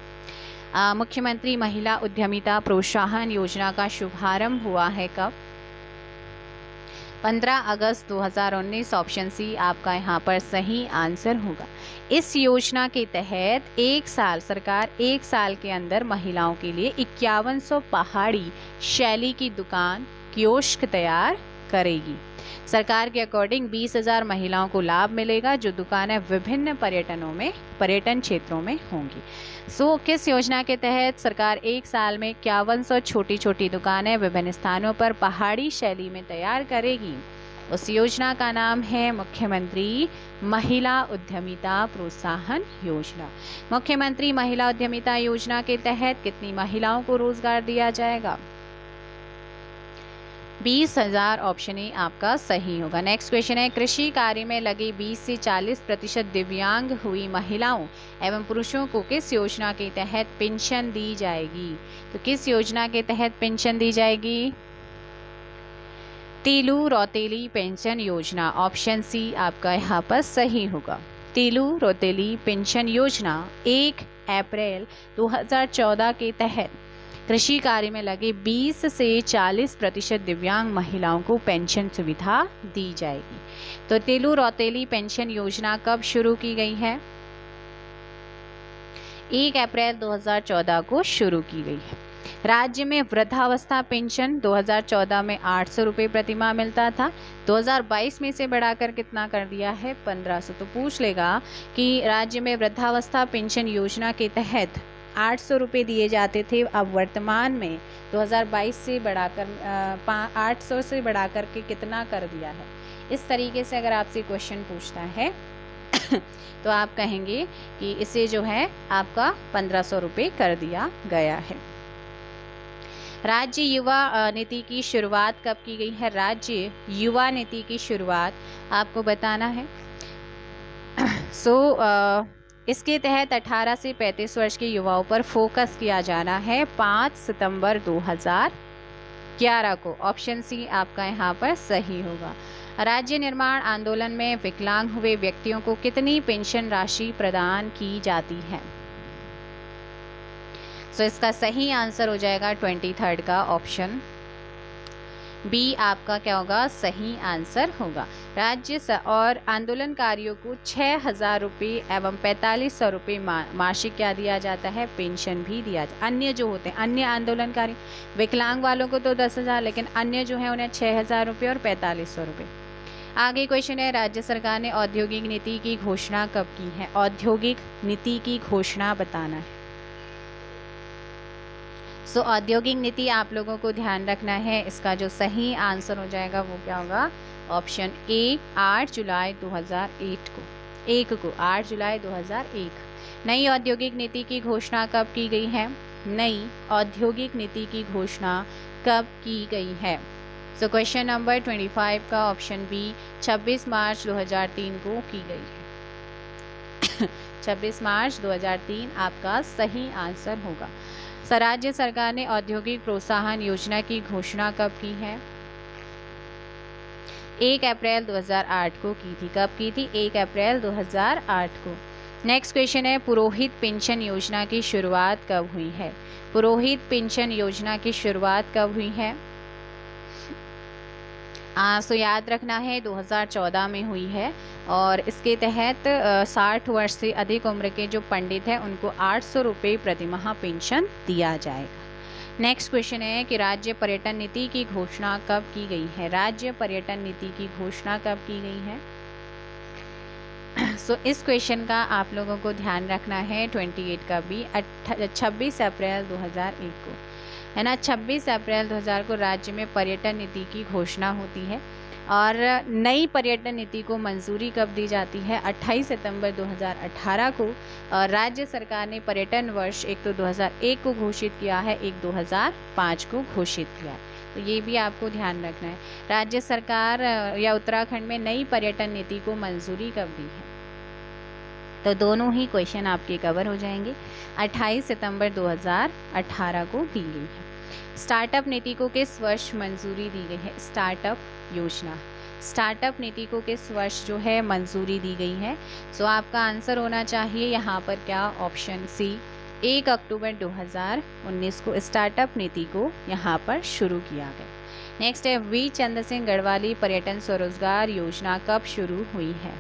मुख्यमंत्री महिला उद्यमिता प्रोत्साहन योजना का शुभारंभ हुआ है कब? 15 अगस्त 2019। ऑप्शन सी आपका यहाँ पर सही आंसर होगा। इस योजना के तहत सरकार 1 साल के अंदर महिलाओं के लिए 5100 पहाड़ी शैली की दुकान कियोस्क तैयार करेगी। सरकार के अकॉर्डिंग 20,000 महिलाओं को लाभ मिलेगा, जो दुकानें विभिन्न पर्यटन क्षेत्रों में होंगी। सो किस योजना के तहत सरकार 1 साल में 5100 छोटी छोटी दुकानें विभिन्न स्थानों पर पहाड़ी शैली में तैयार करेगी? उस योजना का नाम है मुख्यमंत्री महिला उद्यमिता प्रोत्साहन योजना। मुख्यमंत्री महिला उद्यमिता योजना के तहत कितनी महिलाओं को रोजगार दिया जाएगा? 20,000 ऑप्शन ए आपका सही होगा। नेक्स्ट क्वेश्चन है, कृषि कार्य में लगे 20 से 40% दिव्यांग हुई महिलाओं एवं पुरुषों को किस योजना के तहत पेंशन दी जाएगी? तो किस योजना के तहत पेंशन दी जाएगी? तीलू रौतेली पेंशन योजना, ऑप्शन सी आपका यहाँ पर सही होगा। तीलू रौतेली पेंशन योजना 1 अप्रैल 2014 के तहत कृषि कार्य में लगे 20 से 40% दिव्यांग महिलाओं को पेंशन सुविधा दी जाएगी। तो तीलू रौतेली पेंशन योजना कब शुरू की गई है? 1 अप्रैल 2014 को शुरू की गई है। राज्य में वृद्धावस्था पेंशन 2014 में 800 रुपये प्रतिमाह मिलता था, 2022 में से बढ़ाकर कितना कर दिया है? 1500। तो पूछ लेगा कि राज्य में वृद्धावस्था पेंशन योजना के तहत 800 रुपये दिए जाते थे, अब वर्तमान में 2022 से बढ़ाकर 800 से बढ़ाकर के कितना कर दिया है? इस तरीके से अगर आपसे क्वेश्चन पूछता है तो आप कहेंगे कि इसे जो है आपका 1500 रुपये कर दिया गया है। राज्य युवा नीति की शुरुआत कब की गई है? राज्य युवा नीति की शुरुआत आपको बताना है। इसके तहत 18 से 35 वर्ष के युवाओं पर फोकस किया जाना है 5 सितंबर 2011 को। ऑप्शन सी आपका यहाँ पर सही होगा। राज्य निर्माण आंदोलन में विकलांग हुए व्यक्तियों को कितनी पेंशन राशि प्रदान की जाती है? इसका सही आंसर हो जाएगा 23 का ऑप्शन बी आपका क्या होगा? सही आंसर होगा। राज्य और आंदोलनकारियों को 6,000 रुपये एवं 4,500 रुपये मासिक क्या दिया जाता है? पेंशन भी दिया जाता है। अन्य जो होते हैं, अन्य आंदोलनकारी विकलांग वालों को तो 10,000, लेकिन अन्य जो है उन्हें 6,000 रुपये और 4,500 रुपये। आगे क्वेश्चन है, राज्य सरकार ने औद्योगिक नीति की घोषणा कब की है? औद्योगिक नीति की घोषणा बताना है। औद्योगिक नीति आप लोगों को ध्यान रखना है। इसका जो सही आंसर हो जाएगा वो क्या होगा? ऑप्शन ए 8 जुलाई 2001 को 8 जुलाई 2001। नई औद्योगिक नीति की घोषणा कब की गई है? नई औद्योगिक नीति की घोषणा कब की गई है? क्वेश्चन नंबर 25 का ऑप्शन बी 26 मार्च 2003 को की गई है। 26 मार्च 2003 आपका सही आंसर होगा। राज्य सरकार ने औद्योगिक प्रोत्साहन योजना की घोषणा कब की है? 1 अप्रैल 2008 को की थी। कब की थी? 1 अप्रैल 2008 को। नेक्स्ट क्वेश्चन है, पुरोहित पेंशन योजना की शुरुआत कब हुई है? पुरोहित पेंशन योजना की शुरुआत कब हुई है? याद रखना है 2014 में हुई है और इसके तहत 60 वर्ष से अधिक उम्र के जो पंडित हैं उनको 800 रुपये प्रतिमाह पेंशन दिया जाएगा। नेक्स्ट क्वेश्चन है कि राज्य पर्यटन नीति की घोषणा कब की गई है? राज्य पर्यटन नीति की घोषणा कब की गई है? इस क्वेश्चन का आप लोगों को ध्यान रखना है 28 का भी 26 अप्रैल 2001 को, है ना। 26 अप्रैल 2000 को राज्य में पर्यटन नीति की घोषणा होती है और नई पर्यटन नीति को मंजूरी कब दी जाती है? 28 सितंबर 2018 को। और राज्य सरकार ने पर्यटन वर्ष एक तो 2001 को घोषित किया है, एक 2005 को घोषित किया है। तो ये भी आपको ध्यान रखना है। राज्य सरकार या उत्तराखंड में नई पर्यटन नीति को मंजूरी कब दी है? तो दोनों ही क्वेश्चन आपके कवर हो जाएंगे। 28 सितंबर 2018 को दी गई है। स्टार्टअप नीति को किस वर्ष मंजूरी दी गई है? स्टार्टअप योजना, स्टार्टअप नीति को किस वर्ष जो है मंजूरी दी गई है? आपका आंसर होना चाहिए यहाँ पर क्या? ऑप्शन सी 1 अक्टूबर 2019 को स्टार्टअप नीति को यहाँ पर शुरू किया गया। नेक्स्ट है, वी चंद्र सिंह गढ़वाली पर्यटन स्वरोजगार योजना कब शुरू हुई है?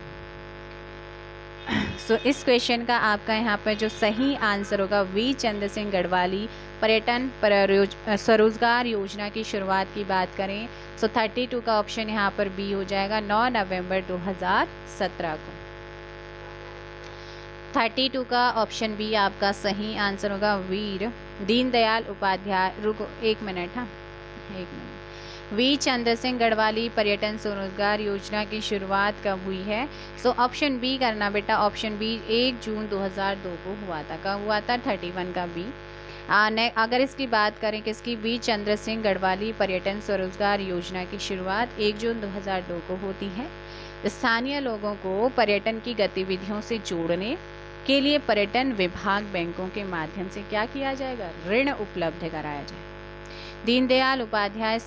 इस क्वेश्चन का आपका यहाँ पर जो सही आंसर होगा, वी चंद्र सिंह गढ़वाली पर्यटन स्वरोजगार योजना की शुरुआत की बात करें 32 का ऑप्शन यहाँ पर बी हो जाएगा 9 नवंबर 2017 को। 32 का ऑप्शन बी आपका सही आंसर होगा। वीर दीनदयाल उपाध्याय, रुको एक मिनट, हाँ एक मिनट, वी चंद्र सिंह गढ़वाली पर्यटन स्वरोजगार योजना की शुरुआत कब हुई है? सो ऑप्शन बी करना बेटा, ऑप्शन बी 1 जून 2002 को हुआ था। कब हुआ था? 31 का बी। अगर इसकी बात करें किसकी, वी चंद्र सिंह गढ़वाली पर्यटन स्वरोजगार योजना की शुरुआत 1 जून 2002 को होती है। स्थानीय लोगों को पर्यटन की गतिविधियों से जोड़ने के लिए पर्यटन विभाग बैंकों के माध्यम से क्या किया जाएगा? ऋण उपलब्ध कराया जाएगा। दीनदयाल उपाध्याय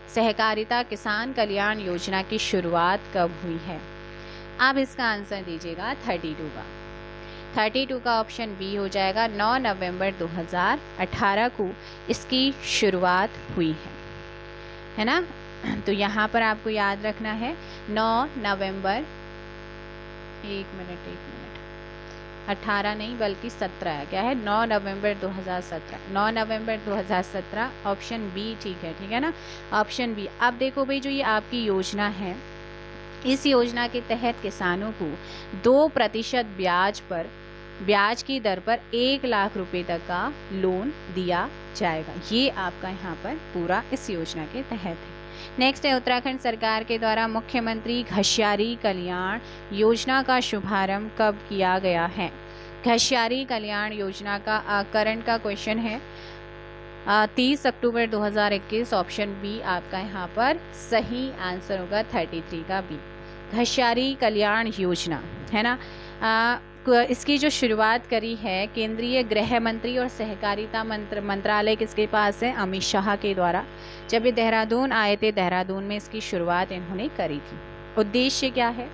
सहकारिता किसान कल्याण योजना की शुरुआत कब हुई है? अब इसका आंसर दीजिएगा 32 का। 32 का ऑप्शन बी हो जाएगा। 9 नवंबर 2018 को इसकी शुरुआत हुई है ना। तो यहाँ पर आपको याद रखना है 9 नवंबर, एक मिनट 18 नहीं बल्कि 17 है। क्या है? 9 नवंबर 2017। 9 नवंबर 2017 ऑप्शन बी ठीक है ना, ऑप्शन बी। अब देखो भाई, जो ये आपकी योजना है, इस योजना के तहत किसानों को 2% ब्याज की दर पर 1 लाख रुपए तक का लोन दिया जाएगा। ये आपका यहाँ पर पूरा इस योजना के तहत है। नेक्स्ट है, उत्तराखंड सरकार के द्वारा मुख्यमंत्री घसियारी कल्याण योजना का शुभारंभ कब किया गया है? घसियारी कल्याण योजना का करंट का क्वेश्चन है 30 अक्टूबर 2021। ऑप्शन बी आपका यहाँ पर सही आंसर होगा, 33 का बी। घसियारी कल्याण योजना है ना। इसकी जो शुरुआत करी है केंद्रीय गृह मंत्री और सहकारिता मंत्रालय किसके पास है? अमित शाह के द्वारा। जब ये देहरादून आए थे, देहरादून में इसकी शुरुआत इन्होंने करी थी। उद्देश्य क्या है?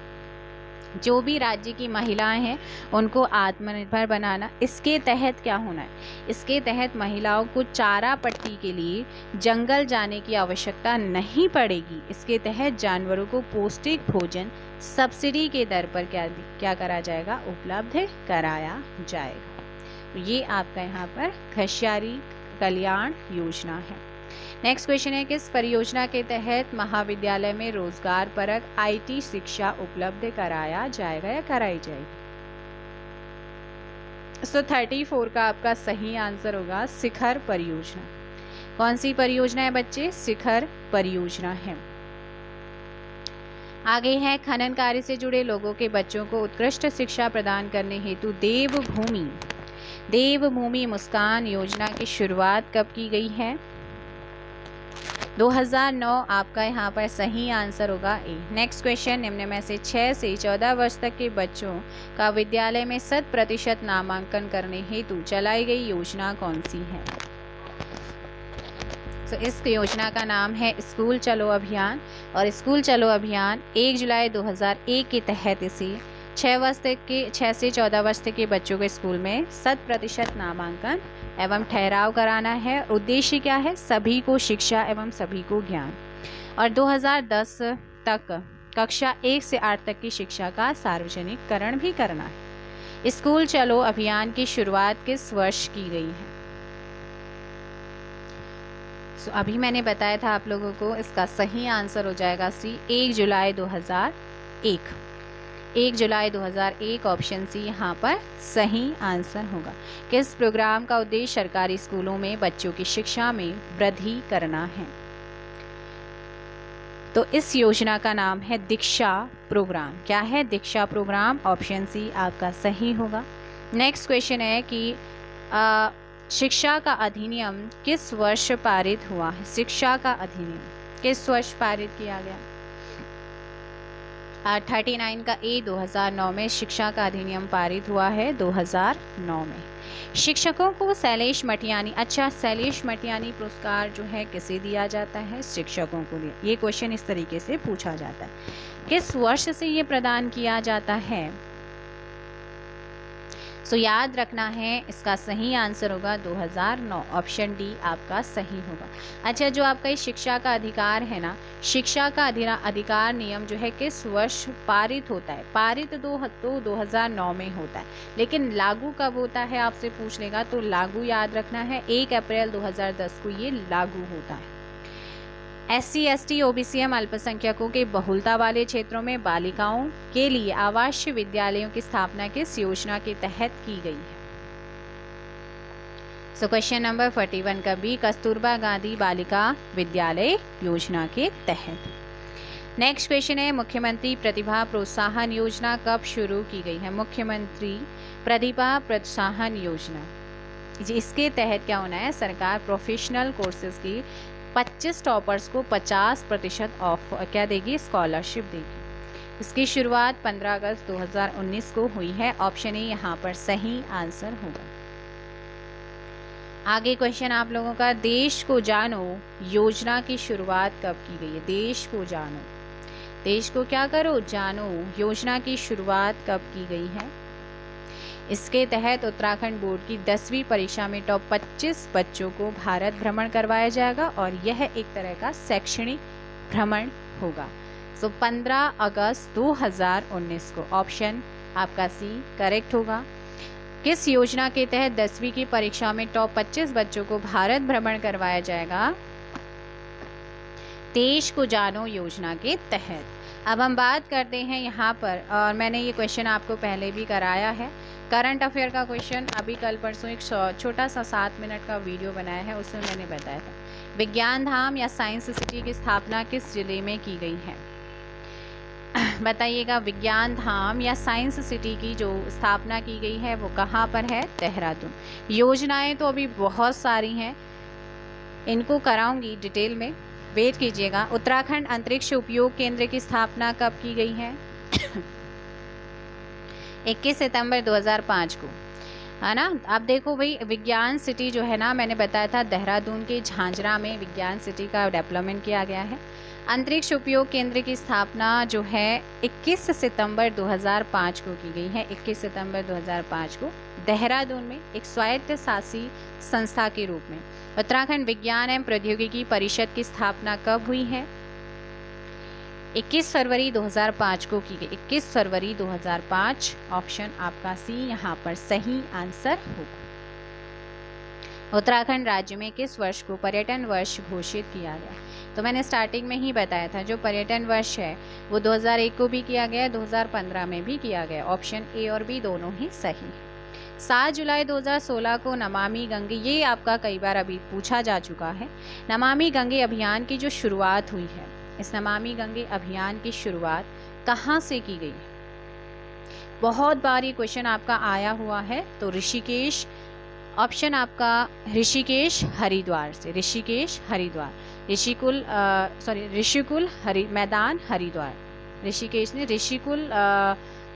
जो भी राज्य की महिलाएं हैं उनको आत्मनिर्भर बनाना। इसके तहत क्या होना है? इसके तहत महिलाओं को चारा पट्टी के लिए जंगल जाने की आवश्यकता नहीं पड़ेगी। इसके तहत जानवरों को पौष्टिक भोजन सब्सिडी के दर पर क्या करा जाएगा? उपलब्ध कराया जाएगा। ये आपका यहाँ पर घसियारी कल्याण योजना है। नेक्स्ट क्वेश्चन है, किस परियोजना के तहत महाविद्यालय में रोजगार परक IT शिक्षा उपलब्ध कराया जाएगा या कराई जाएगी? सो 34 का आपका सही आंसर होगा शिखर परियोजना। कौन सी परियोजना है बच्चे? शिखर परियोजना है। आगे है, खनन कार्य से जुड़े लोगों के बच्चों को उत्कृष्ट शिक्षा प्रदान करने हेतु देवभूमि मुस्कान योजना की शुरुआत कब की गई है? 2009 आपका यहाँ पर सही आंसर होगा ए। नेक्स्ट क्वेश्चन, निम्न में से 6 से 14 वर्ष तक के बच्चों का विद्यालय में 100% नामांकन करने हेतु चलाई गई योजना कौन सी है? तो इस योजना का नाम है स्कूल चलो अभियान। और स्कूल चलो अभियान 1 जुलाई 2001 के तहत इसे 6 से 14 वर्ष तक के बच्चों को स्कूल में 100% नामांकन एवं ठहराव कराना है। उद्देश्य क्या है? सभी को शिक्षा एवं सभी को ज्ञान। और 2010 तक कक्षा 1 से 8 तक की शिक्षा का सार्वजनिककरण भी करना है। स्कूल चलो अभियान की शुरुआत किस वर्ष की गई है? अभी मैंने बताया था आप लोगों को, इसका सही आंसर हो जाएगा सी, 1 जुलाई 2001। 1 जुलाई 2001 ऑप्शन सी यहाँ पर सही आंसर होगा। किस प्रोग्राम का उद्देश्य सरकारी स्कूलों में बच्चों की शिक्षा में वृद्धि करना है? तो इस योजना का नाम है दीक्षा प्रोग्राम। क्या है? दीक्षा प्रोग्राम। ऑप्शन सी आपका सही होगा। नेक्स्ट क्वेश्चन है कि शिक्षा का अधिनियम किस वर्ष पारित हुआ है? शिक्षा का अधिनियम किस वर्ष पारित किया गया? 39 का ए 2009 में शिक्षा का अधिनियम पारित हुआ है 2009 में। शिक्षकों को शैलेश मटियानी पुरस्कार जो है किसे दिया जाता है? शिक्षकों को दिया। ये क्वेश्चन इस तरीके से पूछा जाता है, किस वर्ष से ये प्रदान किया जाता है? सो याद रखना है, इसका सही आंसर होगा 2009। ऑप्शन डी आपका सही होगा। अच्छा, जो आपका ये शिक्षा का अधिकार है ना, शिक्षा का अधिकार नियम जो है किस वर्ष पारित होता है? पारित तो 2009 में होता है, लेकिन लागू कब होता है आपसे पूछ लेगा, तो लागू याद रखना है 1 अप्रैल 2010 को ये लागू होता है। SC, ST, OBCM अल्पसंख्यकों के बहुलता वाले क्षेत्रों में बालिकाओं के लिए आवासीय विद्यालयों की स्थापना किस योजना के तहत की गई है? सो क्वेश्चन नंबर 41 का बी, कस्तूरबा गांधी बालिका विद्यालय योजना के तहत। नेक्स्ट क्वेश्चन है, मुख्यमंत्री प्रतिभा प्रोत्साहन योजना कब शुरू की गई है? मुख्यमंत्री प्रतिभा प्रोत्साहन योजना, इसके तहत क्या होना है, सरकार प्रोफेशनल कोर्सेज की 25 टॉपर्स को 50% ऑफ क्या देगी, स्कॉलरशिप देगी। इसकी शुरुआत 15 अगस्त 2019 को हुई है। ऑप्शन ए यहाँ पर सही आंसर होगा। आगे क्वेश्चन आप लोगों का, देश को जानो योजना की शुरुआत कब की गई है? देश को जानो, देश को क्या करो, जानो योजना की शुरुआत कब की गई है? इसके तहत उत्तराखंड बोर्ड की 10वीं परीक्षा में टॉप 25 बच्चों को भारत भ्रमण करवाया जाएगा और यह एक तरह का शैक्षणिक भ्रमण होगा। सो 15 अगस्त 2019 को। ऑप्शन आपका सी करेक्ट होगा। किस योजना के तहत 10वीं की परीक्षा में टॉप 25 बच्चों को भारत भ्रमण करवाया जाएगा? देश को जानो योजना के तहत। अब हम बात करते हैं यहाँ पर, और मैंने ये क्वेश्चन आपको पहले भी कराया है, करंट अफेयर का क्वेश्चन। अभी कल परसों एक छोटा सा 7 मिनट का वीडियो बनाया है, उसमें मैंने बताया था विज्ञान धाम या साइंस सिटी की स्थापना किस जिले में की गई है? बताइएगा, विज्ञान धाम या साइंस सिटी की जो स्थापना की गई है वो कहाँ पर है? देहरादून। योजनाएं तो अभी बहुत सारी हैं, इनको कराऊंगी डिटेल में, वेट कीजिएगा। उत्तराखंड अंतरिक्ष उपयोग केंद्र की स्थापना कब की गई है? 21 सितंबर 2005 को, है ना। अब देखो भाई, विज्ञान सिटी जो है ना, मैंने बताया था देहरादून के झांझरा में विज्ञान सिटी का डेवलपमेंट किया गया है। अंतरिक्ष उपयोग केंद्र की स्थापना जो है 21 सितंबर 2005 को की गई है। 21 सितंबर 2005 को देहरादून में एक स्वायत्त शासी संस्था के रूप में। उत्तराखंड विज्ञान एवं प्रौद्योगिकी परिषद की स्थापना कब हुई है? 21 फरवरी 2005 को की गई। 21 फरवरी 2005। ऑप्शन आपका सी यहाँ पर सही आंसर होगा। उत्तराखंड राज्य में किस वर्ष को पर्यटन वर्ष घोषित किया गया? तो मैंने स्टार्टिंग में ही बताया था, जो पर्यटन वर्ष है वो 2001 को भी किया गया, 2015 में भी किया गया। ऑप्शन ए और बी दोनों ही सही है। 7 जुलाई 2016 को नमामि गंगे, ये आपका कई बार अभी पूछा जा चुका है, नमामि गंगे अभियान की जो शुरुआत हुई है, इस नमामि गंगे अभियान की शुरुआत कहाँ से की गई? बहुत बार ये क्वेश्चन आपका आया हुआ है, तो ऋषिकेश। ऑप्शन आपका ऋषिकेश हरिद्वार से, ऋषिकेश हरिद्वार, ऋषिकुल मैदान हरिद्वार, ऋषिकेश ने ऋषिकुल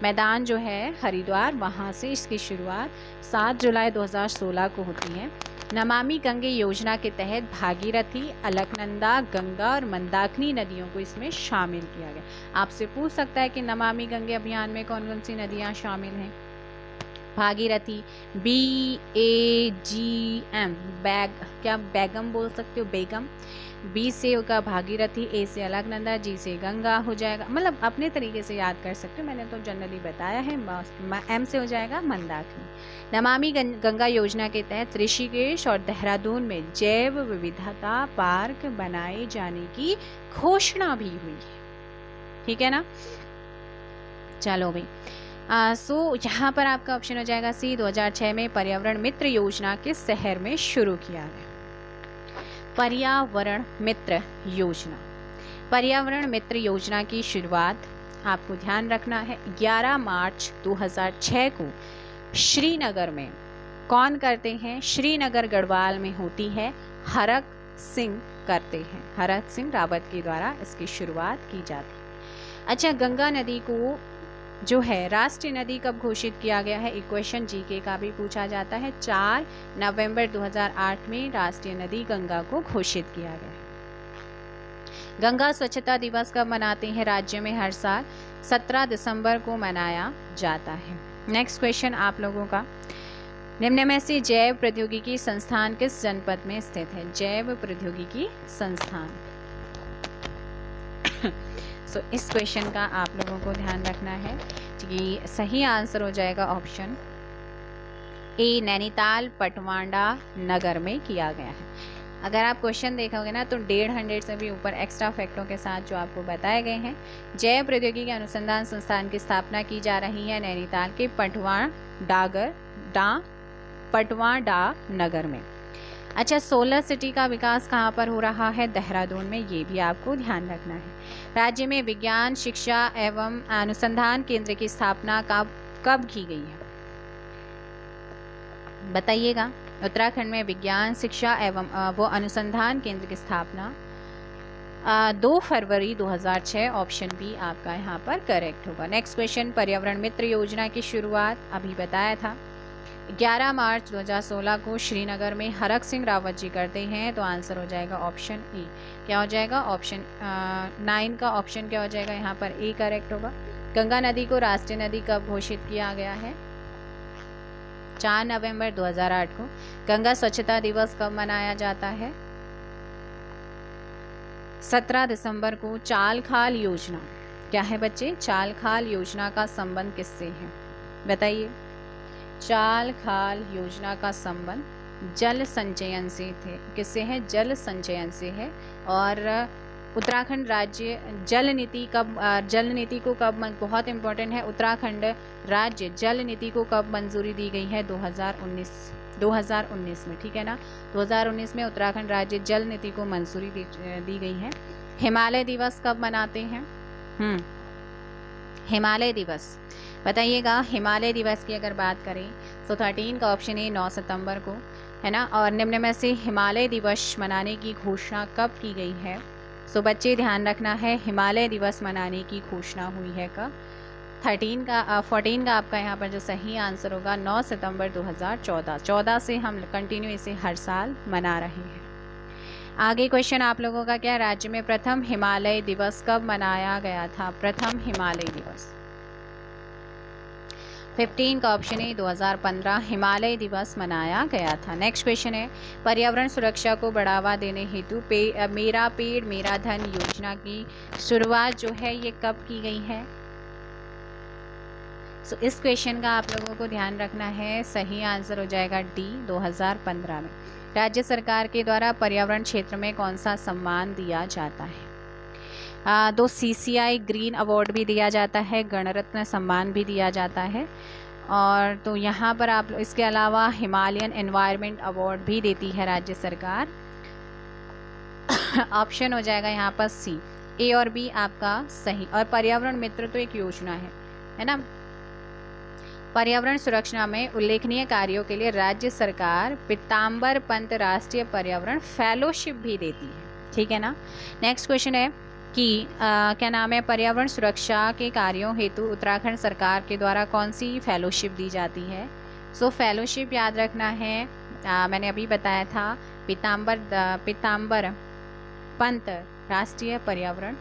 मैदान जो है हरिद्वार, वहाँ से इसकी शुरुआत 7 जुलाई 2016 को होती है। नमामि गंगे योजना के तहत भागीरथी, अलकनंदा, गंगा और मंदाकिनी नदियों को इसमें शामिल किया गया। आपसे पूछ सकता है कि नमामि गंगे अभियान में कौन कौन सी नदियाँ शामिल हैं? भागीरथी, BAGM, बेगम बोल सकते हो, बेगम। बी से होगा भागीरथी, ए से अलकनंदा, जी से गंगा हो जाएगा, मतलब अपने तरीके से याद कर सकते हो, मैंने तो जनरली बताया है। एम से हो जाएगा मंदाकिनी। नमामि गंगा योजना के तहत ऋषिकेश और देहरादून में जैव विविधता पार्क बनाए जाने की घोषणा भी हुई है, ठीक है ना। चलो भाई, सो यहाँ पर आपका ऑप्शन हो जाएगा सी। 2006 में पर्यावरण मित्र योजना किस शहर में शुरू किया गया? पर्यावरण मित्र योजना। पर्यावरण मित्र योजना की शुरुआत आपको ध्यान रखना है 11 मार्च 2006 को श्रीनगर में कौन करते हैं? श्रीनगर गढ़वाल में होती है, हरक सिंह करते हैं, हरक सिंह रावत के द्वारा इसकी शुरुआत की जाती है। अच्छा, गंगा नदी को जो है राष्ट्रीय नदी कब घोषित किया गया है? एक क्वेश्चन जीके का भी पूछा जाता है। 4 नवंबर 2008 में राष्ट्रीय नदी गंगा को घोषित किया गया है। गंगा स्वच्छता दिवस कब मनाते हैं राज्य में? हर साल 17 दिसंबर को मनाया जाता है। नेक्स्ट क्वेश्चन आप लोगों का, निम्न में से जैव प्रौद्योगिकी संस्थान किस जनपद में स्थित है? जैव प्रौद्योगिकी संस्थान। सो इस क्वेश्चन का आप लोगों को ध्यान रखना है कि सही आंसर हो जाएगा ऑप्शन ए, नैनीताल पटवांडा नगर में किया गया है। अगर आप क्वेश्चन देखोगे ना तो 150 से भी ऊपर एक्स्ट्रा फैक्टों के साथ जो आपको बताए गए हैं। जैव प्रौद्योगिकी अनुसंधान संस्थान की स्थापना की जा रही है नैनीताल के पटवाडा नगर में। अच्छा, सोलर सिटी का विकास कहाँ पर हो रहा है? देहरादून में। ये भी आपको ध्यान रखना है। राज्य में विज्ञान शिक्षा एवं अनुसंधान केंद्र की स्थापना कब की गई है? बताइएगा। उत्तराखंड में विज्ञान शिक्षा एवं वो अनुसंधान केंद्र की स्थापना 2 फरवरी 2006। ऑप्शन बी आपका यहाँ पर करेक्ट होगा। नेक्स्ट क्वेश्चन, पर्यावरण मित्र योजना की शुरुआत अभी बताया था 11 मार्च 2016 को श्रीनगर में हरक सिंह रावत जी करते हैं, तो आंसर हो जाएगा ऑप्शन ए। क्या हो जाएगा? ऑप्शन 9 का ऑप्शन क्या हो जाएगा? यहाँ पर ए करेक्ट होगा। गंगा नदी को राष्ट्रीय नदी कब घोषित किया गया है? 4 नवंबर 2008 को। गंगा स्वच्छता दिवस कब मनाया जाता है? 17 दिसंबर को। चाल खाल योजना क्या है बच्चे? चाल खाल योजना का संबंध किससे है? बताइए। चाल खाल योजना का संबंध जल संचयन से थे। किससे है? जल संचयन से है। और उत्तराखंड राज्य जल नीति को कब बहुत इंपॉर्टेंट है, उत्तराखंड राज्य जल नीति को कब मंजूरी दी गई है? 2019 में, ठीक है ना। 2019 में उत्तराखंड राज्य जल नीति को मंजूरी दी गई है। हिमालय दिवस कब मनाते हैं? हिमालय दिवस बताइएगा। हिमालय दिवस की अगर बात करें तो 13 का ऑप्शन है 9 सितंबर को, है ना। और निम्न में से हिमालय दिवस मनाने की घोषणा कब की गई है? सो बच्चे ध्यान रखना है, हिमालय दिवस मनाने की घोषणा हुई है कब? 14 का आपका यहाँ पर जो सही आंसर होगा 9 सितंबर 2014। 14 से हम कंटिन्यू इसे हर साल मना रहे हैं। आगे क्वेश्चन आप लोगों का क्या? राज्य में प्रथम हिमालय दिवस कब मनाया गया था? प्रथम हिमालय दिवस 15 का ऑप्शन है 2015 हिमालय दिवस मनाया गया था। नेक्स्ट क्वेश्चन है, पर्यावरण सुरक्षा को बढ़ावा देने हेतु मेरा पेड़ मेरा धन योजना की शुरुआत जो है ये कब की गई है? सो इस क्वेश्चन का आप लोगों को ध्यान रखना है। सही आंसर हो जाएगा डी, 2015 में। राज्य सरकार के द्वारा पर्यावरण क्षेत्र में कौन सा सम्मान दिया जाता है? 2 CCI ग्रीन अवार्ड भी दिया जाता है, गणरत्न सम्मान भी दिया जाता है। और तो यहाँ पर आप इसके अलावा हिमालयन एनवायरनमेंट अवार्ड भी देती है राज्य सरकार। ऑप्शन हो जाएगा यहाँ पर सी, ए और बी आपका सही। और पर्यावरण मित्र तो एक योजना है ना। पर्यावरण सुरक्षा में उल्लेखनीय कार्यों के लिए राज्य सरकार पीताम्बर पंत राष्ट्रीय पर्यावरण फेलोशिप भी देती है, ठीक है ना। नेक्स्ट क्वेश्चन है कि क्या नाम है, पर्यावरण सुरक्षा के कार्यों हेतु उत्तराखंड सरकार के द्वारा कौन सी फेलोशिप दी जाती है? सो फेलोशिप याद रखना है, मैंने अभी बताया था पीताम्बर पंत राष्ट्रीय पर्यावरण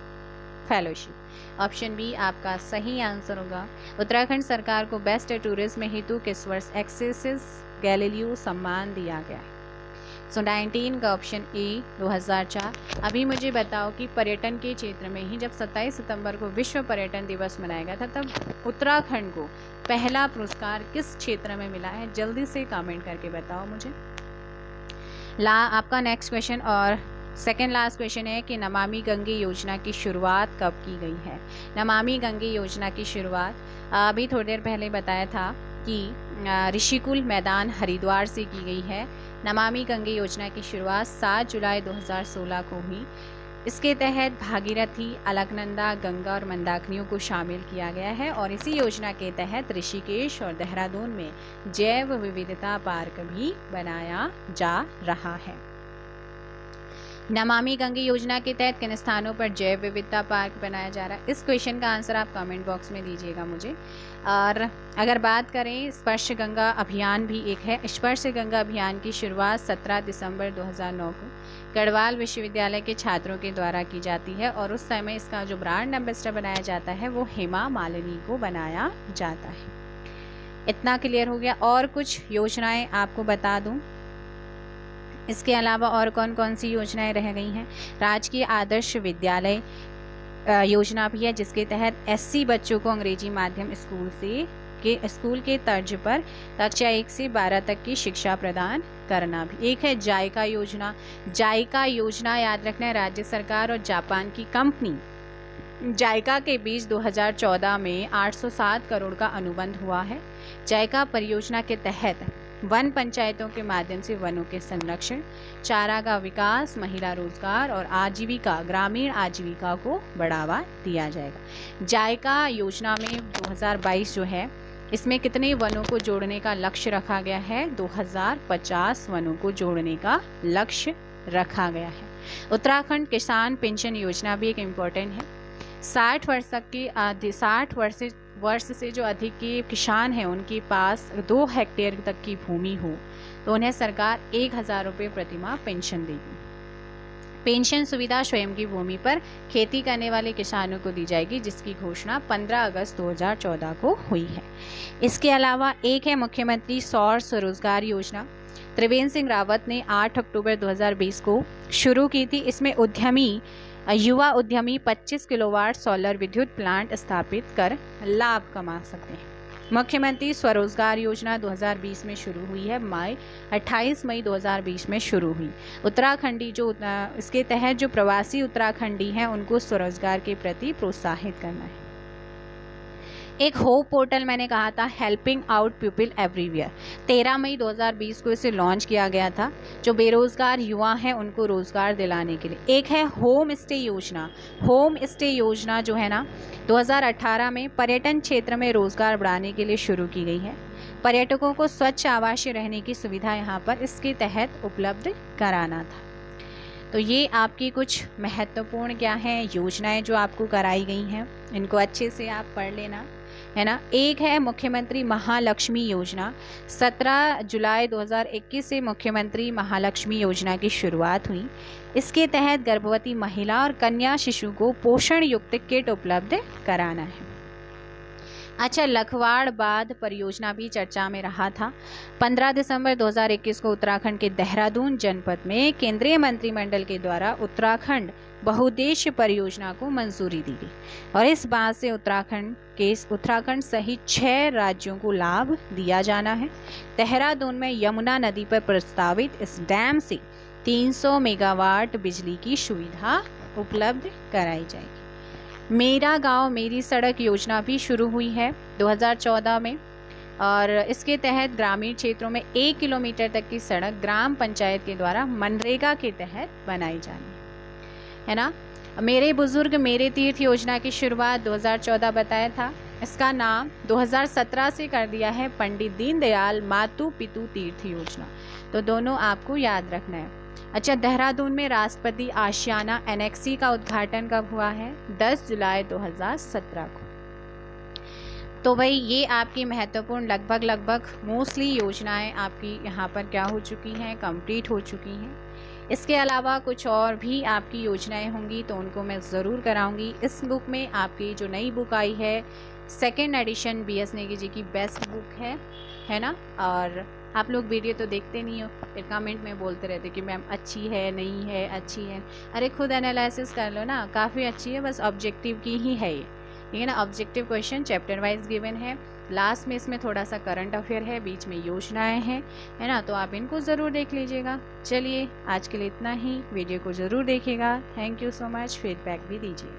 फेलोशिप। ऑप्शन बी आपका सही आंसर होगा। उत्तराखंड सरकार को बेस्ट टूरिज्म हेतु किस वर्ष एक्सेसिस गैलीलियो सम्मान दिया गया है? सो 19 का ऑप्शन ए 2004। अभी मुझे बताओ कि पर्यटन के क्षेत्र में ही जब 27 सितंबर को विश्व पर्यटन दिवस मनाया गया था तब उत्तराखंड को पहला पुरस्कार किस क्षेत्र में मिला है? जल्दी से कमेंट करके बताओ मुझे। आपका नेक्स्ट क्वेश्चन और सेकेंड लास्ट क्वेश्चन है कि नमामि गंगे योजना की शुरुआत कब की गई है? नमामि गंगे योजना की शुरुआत अभी थोड़ी देर पहले बताया था कि ऋषिकुल मैदान हरिद्वार से की गई है। नमामि गंगे योजना की शुरुआत 7 जुलाई 2016 को हुई। इसके तहत भागीरथी, अलकनंदा, गंगा और मंदाकिनियों को शामिल किया गया है और इसी योजना के तहत ऋषिकेश और देहरादून में जैव विविधता पार्क भी बनाया जा रहा है। नमामि गंगे योजना के तहत किन स्थानों पर जैव विविधता पार्क बनाया जा रहा है? इस क्वेश्चन का आंसर आप कमेंट बॉक्स में दीजिएगा मुझे। और अगर बात करें स्पर्श गंगा अभियान भी एक है। स्पर्श गंगा अभियान की शुरुआत 17 दिसंबर 2009 को गढ़वाल विश्वविद्यालय के छात्रों के द्वारा की जाती है और उस समय इसका जो ब्रांड एम्बेसडर बनाया जाता है वो हेमा मालिनी को बनाया जाता है। इतना क्लियर हो गया। और कुछ योजनाएं आपको बता दूं, इसके अलावा और कौन कौन सी योजनाएं रह गई हैं? राजकीय आदर्श विद्यालय योजना भी है जिसके तहत SC बच्चों को अंग्रेजी माध्यम स्कूल के तर्ज पर कक्षा 1 से 12 तक की शिक्षा प्रदान करना भी। एक है जायका योजना। जायका योजना याद रखना है, राज्य सरकार और जापान की कंपनी जायका के बीच 2014 में 807 करोड़ का अनुबंध हुआ है। जायका परियोजना के तहत वन पंचायतों के माध्यम से वनों के संरक्षण, चारा का विकास, महिला रोजगार और आजीविका, ग्रामीण आजीविका को बढ़ावा दिया जाएगा। जायका योजना में 2022 जो है, इसमें कितने वनों को जोड़ने का लक्ष्य रखा गया है? 2050 वनों को जोड़ने का लक्ष्य रखा गया है। उत्तराखंड किसान पेंशन योजना भी एक इम्पोर्टेंट है। 60 वर्ष से जो अधिक के किसान हैं, उनके पास 2 हेक्टेयर तक की भूमि हो तो उन्हें सरकार 1000 रुपये प्रतिमाह पेंशन देगी। पेंशन सुविधा स्वयं की भूमि पर खेती करने वाले किसानों को दी जाएगी, जिसकी घोषणा 15 अगस्त 2014 को हुई है। इसके अलावा एक है मुख्यमंत्री सौर स्वरोजगार योजना। त्रिवेंद्र सिंह रावत ने 8 अक्टूबर 2020 को शुरू की थी। इसमें युवा उद्यमी 25 किलोवाट सोलर विद्युत प्लांट स्थापित कर लाभ कमा सकते हैं। मुख्यमंत्री स्वरोजगार योजना 2020 में शुरू हुई है। 28 मई 2020 में शुरू हुई। उत्तराखंडी इसके तहत जो प्रवासी उत्तराखंडी हैं, उनको स्वरोजगार के प्रति प्रोत्साहित करना है। एक होप पोर्टल मैंने कहा था, हेल्पिंग आउट पीपल एवरीवेयर, 13 मई 2020 को इसे लॉन्च किया गया था, जो बेरोजगार युवा हैं उनको रोजगार दिलाने के लिए। एक है होम स्टे योजना। होम स्टे योजना जो है ना, 2018 में पर्यटन क्षेत्र में रोजगार बढ़ाने के लिए शुरू की गई है। पर्यटकों को स्वच्छ आवासीय रहने की सुविधा यहाँ पर इसके तहत उपलब्ध कराना था। तो ये आपकी कुछ महत्वपूर्ण क्या हैं योजनाएं जो आपको कराई गई हैं, इनको अच्छे से आप पढ़ लेना, है ना। एक है मुख्यमंत्री महालक्ष्मी योजना। 17 जुलाई 2021 से मुख्यमंत्री महालक्ष्मी योजना की शुरुआत हुई। इसके तहत गर्भवती महिला और कन्या शिशु को पोषण युक्त किट उपलब्ध कराना है। अच्छा, लखवाड़ बांध परियोजना भी चर्चा में रहा था। 15 दिसंबर 2021 को उत्तराखंड के देहरादून जनपद में केंद्रीय मंत्रिमंडल के द्वारा उत्तराखंड बहुउद्देश्य परियोजना को मंजूरी दी गई और इस बात से उत्तराखंड सहित 6 राज्यों को लाभ दिया जाना है। देहरादून में यमुना नदी पर प्रस्तावित इस डैम से 300 मेगावाट बिजली की सुविधा उपलब्ध कराई जाएगी। मेरा गांव मेरी सड़क योजना भी शुरू हुई है 2014 में और इसके तहत ग्रामीण क्षेत्रों में 1 किलोमीटर तक की सड़क ग्राम पंचायत के द्वारा मनरेगा के तहत बनाई जानी है ना। मेरे बुजुर्ग मेरे तीर्थ योजना की शुरुआत 2014 बताया था। इसका नाम 2017 से कर दिया है पंडित दीनदयाल मातु पितु तीर्थ योजना। तो दोनों आपको याद रखना है। अच्छा, देहरादून में राष्ट्रपति आशियाना एनेक्सी का उद्घाटन कब हुआ है? 10 जुलाई 2017 को। तो भाई ये आपकी महत्वपूर्ण लगभग मोस्टली योजनाएं आपकी यहाँ पर क्या हो चुकी हैं, कंप्लीट हो चुकी हैं। इसके अलावा कुछ और भी आपकी योजनाएं होंगी तो उनको मैं ज़रूर कराऊंगी। इस बुक में आपकी जो नई बुक आई है 2nd addition BS Negi ji की बेस्ट बुक है ना। और आप लोग वीडियो तो देखते नहीं हो, फिर कमेंट में बोलते रहते कि मैम अच्छी है, नहीं है, अच्छी है। अरे खुद एनालिसिस कर लो ना, काफ़ी अच्छी है, बस ऑब्जेक्टिव की ही है ये, ठीक है ना। Objective question chapter wise given है, लास्ट में इसमें थोड़ा सा करंट अफेयर है, बीच में योजनाएं हैं, है ना। तो आप इनको ज़रूर देख लीजिएगा। चलिए आज के लिए इतना ही, वीडियो को ज़रूर देखिएगा। Thank you so much, feedback भी दीजिए।